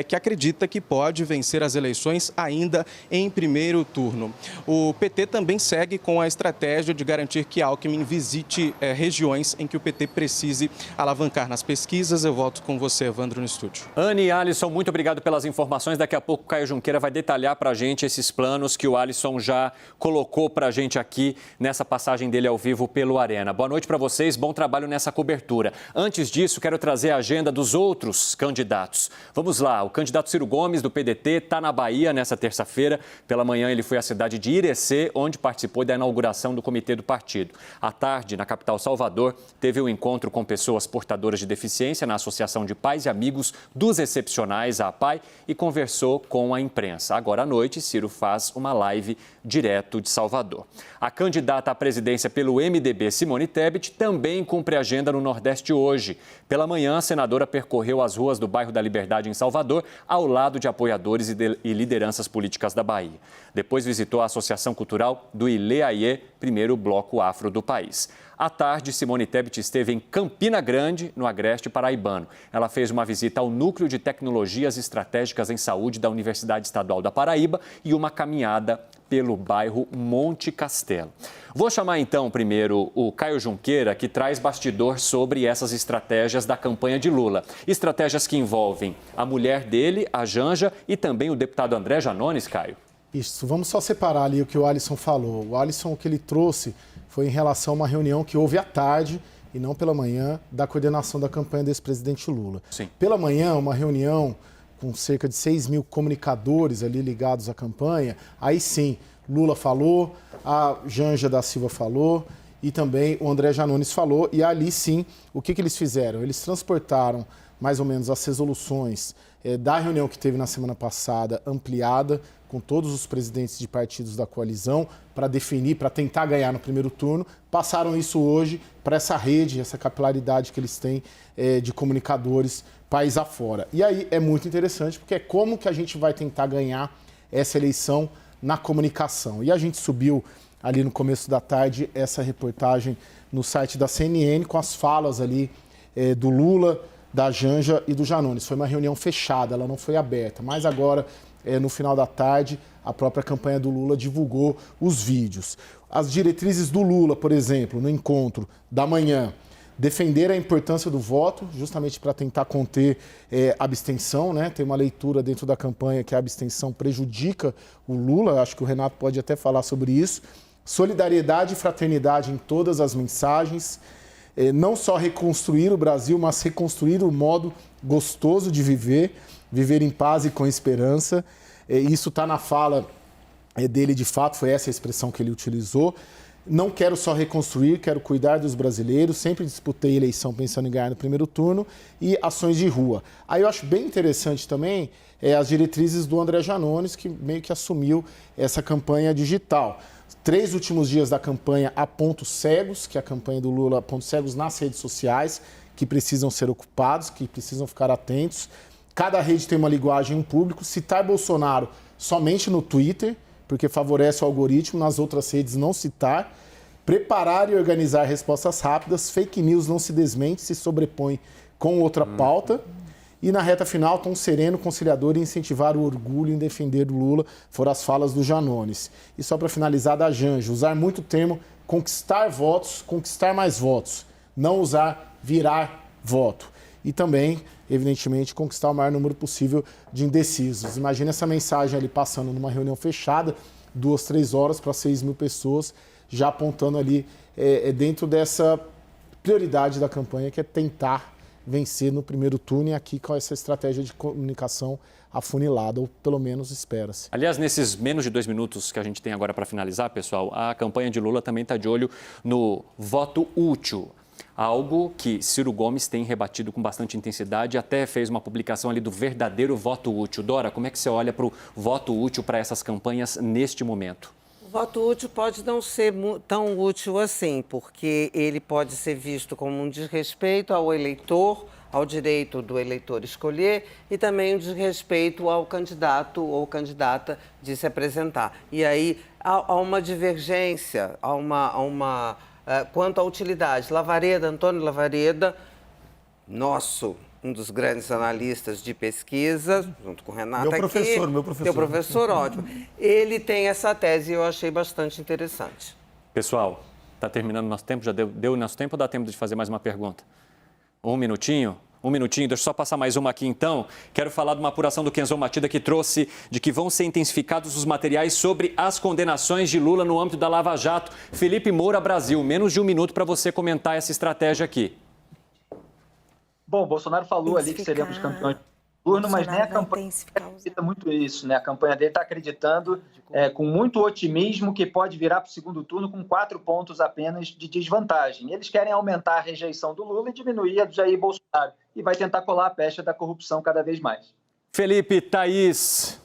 que acredita que pode vencer as eleições ainda em primeiro turno. O PT também segue com a estratégia de garantir que Alckmin visite regiões em que o PT precise alavancar nas pesquisas. Eu volto com você, Evandro, no estúdio. Anny e Alisson, muito obrigado pelas informações. Daqui a pouco o Caio Junqueira vai detalhar para a gente esses planos que o Alisson já colocou para a gente aqui nessa passagem dele ao vivo pelo Arena. Boa noite para vocês, bom trabalho nessa cobertura. Antes disso, quero trazer a agenda dos outros candidatos. Vamos lá, o candidato Ciro Gomes, do PDT, está na Bahia nessa terça-feira. Pela manhã, ele foi à cidade de Irecê, onde participou da inauguração do comitê do partido. À tarde, na capital Salvador, teve um encontro com pessoas portadoras de deficiência na Associação de Pais e Amigos dos Excepcionais, a APAI, e conversou com a imprensa. Agora à noite, Ciro faz uma live direto de Salvador. A candidata à presidência pelo MDB, Simone Tebet, também cumpre agenda no Nordeste hoje. Pela manhã, a senadora percorreu as ruas do bairro da Liberdade, em Salvador, ao lado de apoiadores e lideranças políticas da Bahia. Depois visitou a Associação Cultural do Ileaie, primeiro bloco afro do país. À tarde, Simone Tebet esteve em Campina Grande, no Agreste Paraibano. Ela fez uma visita ao Núcleo de Tecnologias Estratégicas em Saúde da Universidade Estadual da Paraíba e uma caminhada pelo bairro Monte Castelo. Vou chamar então primeiro o Caio Junqueira, que traz bastidor sobre essas estratégias da campanha de Lula. Estratégias que envolvem a mulher dele, a Janja, e também o deputado André Janones, Caio. Isso, vamos só separar ali o que o Alisson falou. O Alisson, o que ele trouxe foi em relação a uma reunião que houve à tarde e não pela manhã, da coordenação da campanha do ex-presidente Lula. Sim. Pela manhã, uma reunião com cerca de 6 mil comunicadores ali ligados à campanha. Aí sim, Lula falou, a Janja da Silva falou e também o André Janones falou. E ali sim, o que eles fizeram? Eles transportaram mais ou menos as resoluções da reunião que teve na semana passada, ampliada, com todos os presidentes de partidos da coalizão, para definir, para tentar ganhar no primeiro turno. Passaram isso hoje para essa rede, essa capilaridade que eles têm de comunicadores país afora. E aí é muito interessante, porque é como que a gente vai tentar ganhar essa eleição na comunicação. E a gente subiu ali no começo da tarde essa reportagem no site da CNN, com as falas ali do Lula, da Janja e do Janones. Foi uma reunião fechada, ela não foi aberta, mas agora, no final da tarde, a própria campanha do Lula divulgou os vídeos. As diretrizes do Lula, por exemplo, no encontro da manhã, defender a importância do voto, justamente para tentar conter abstenção, né? Tem uma leitura dentro da campanha que a abstenção prejudica o Lula, acho que o Renato pode até falar sobre isso. Solidariedade e fraternidade em todas as mensagens, não só reconstruir o Brasil, mas reconstruir o modo gostoso de viver em paz e com esperança. Isso está na fala dele, de fato, foi essa a expressão que ele utilizou. Não quero só reconstruir, quero cuidar dos brasileiros, sempre disputei eleição pensando em ganhar no primeiro turno, e ações de rua. Aí eu acho bem interessante também as diretrizes do André Janones, que meio que assumiu essa campanha digital. 3 últimos dias da campanha a pontos cegos, que é a campanha do Lula, pontos cegos nas redes sociais, que precisam ser ocupados, que precisam ficar atentos. Cada rede tem uma linguagem, um público. Citar Bolsonaro somente no Twitter, porque favorece o algoritmo, nas outras redes não citar. Preparar e organizar respostas rápidas. Fake news não se desmente, se sobrepõe com outra pauta. E na reta final, tom sereno, conciliador e incentivar o orgulho em defender o Lula, foram as falas do Janones. E só para finalizar, da Janja, usar muito o termo conquistar votos, conquistar mais votos. Não usar virar voto. E também, evidentemente, conquistar o maior número possível de indecisos. Imagina essa mensagem ali passando numa reunião fechada, 2, 3 horas para 6 mil pessoas, já apontando ali dentro dessa prioridade da campanha, que é tentar vencer no primeiro turno, e aqui com essa estratégia de comunicação afunilada, ou pelo menos espera-se. Aliás, nesses menos de 2 minutos que a gente tem agora para finalizar, pessoal, a campanha de Lula também está de olho no voto útil. Algo que Ciro Gomes tem rebatido com bastante intensidade, até fez uma publicação ali do verdadeiro voto útil. Dora, como é que você olha para o voto útil para essas campanhas neste momento? O voto útil pode não ser tão útil assim, porque ele pode ser visto como um desrespeito ao eleitor, ao direito do eleitor escolher, e também um desrespeito ao candidato ou candidata de se apresentar. E aí há uma divergência, quanto à utilidade. Antônio Lavareda, um dos grandes analistas de pesquisa, junto com o Renato meu professor. Meu professor, ótimo. Ele tem essa tese e eu achei bastante interessante. Pessoal, está terminando o nosso tempo? Já deu o nosso tempo ou dá tempo de fazer mais uma pergunta? Um minutinho, deixa eu só passar mais uma aqui então. Quero falar de uma apuração do Kenzon Matida que trouxe de que vão ser intensificados os materiais sobre as condenações de Lula no âmbito da Lava Jato. Felipe Moura, Brasil, menos de 1 minuto para você comentar essa estratégia aqui. Bom, o Bolsonaro falou ali que seríamos campeões do turno, mas nem a campanha acredita muito isso, né? A campanha dele está acreditando com muito otimismo que pode virar para o segundo turno com 4 pontos apenas de desvantagem. Eles querem aumentar a rejeição do Lula e diminuir a do Jair Bolsonaro. E vai tentar colar a pecha da corrupção cada vez mais. Felipe, Thaís,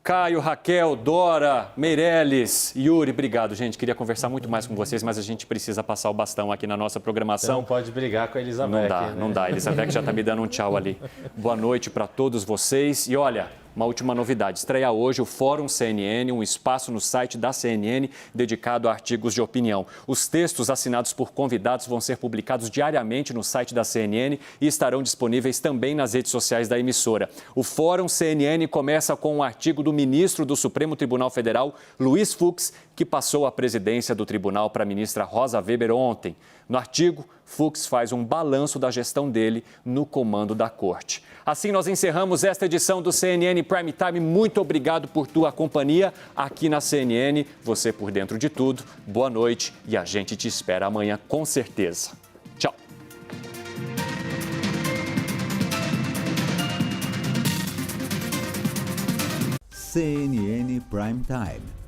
Caio, Raquel, Dora, Meirelles, Yuri, obrigado, gente. Queria conversar muito mais com vocês, mas a gente precisa passar o bastão aqui na nossa programação. Você não pode brigar com a Elizabeth. Não dá. A Elizabeth já está me dando um tchau ali. Boa noite para todos vocês. E olha, uma última novidade. Estreia hoje o Fórum CNN, um espaço no site da CNN dedicado a artigos de opinião. Os textos assinados por convidados vão ser publicados diariamente no site da CNN e estarão disponíveis também nas redes sociais da emissora. O Fórum CNN começa com um artigo do ministro do Supremo Tribunal Federal, Luiz Fux, que passou a presidência do tribunal para a ministra Rosa Weber ontem. No artigo, Fux faz um balanço da gestão dele no comando da corte. Assim, nós encerramos esta edição do CNN Prime Time. Muito obrigado por tua companhia aqui na CNN. Você por dentro de tudo. Boa noite e a gente te espera amanhã com certeza. Tchau. CNN Prime Time.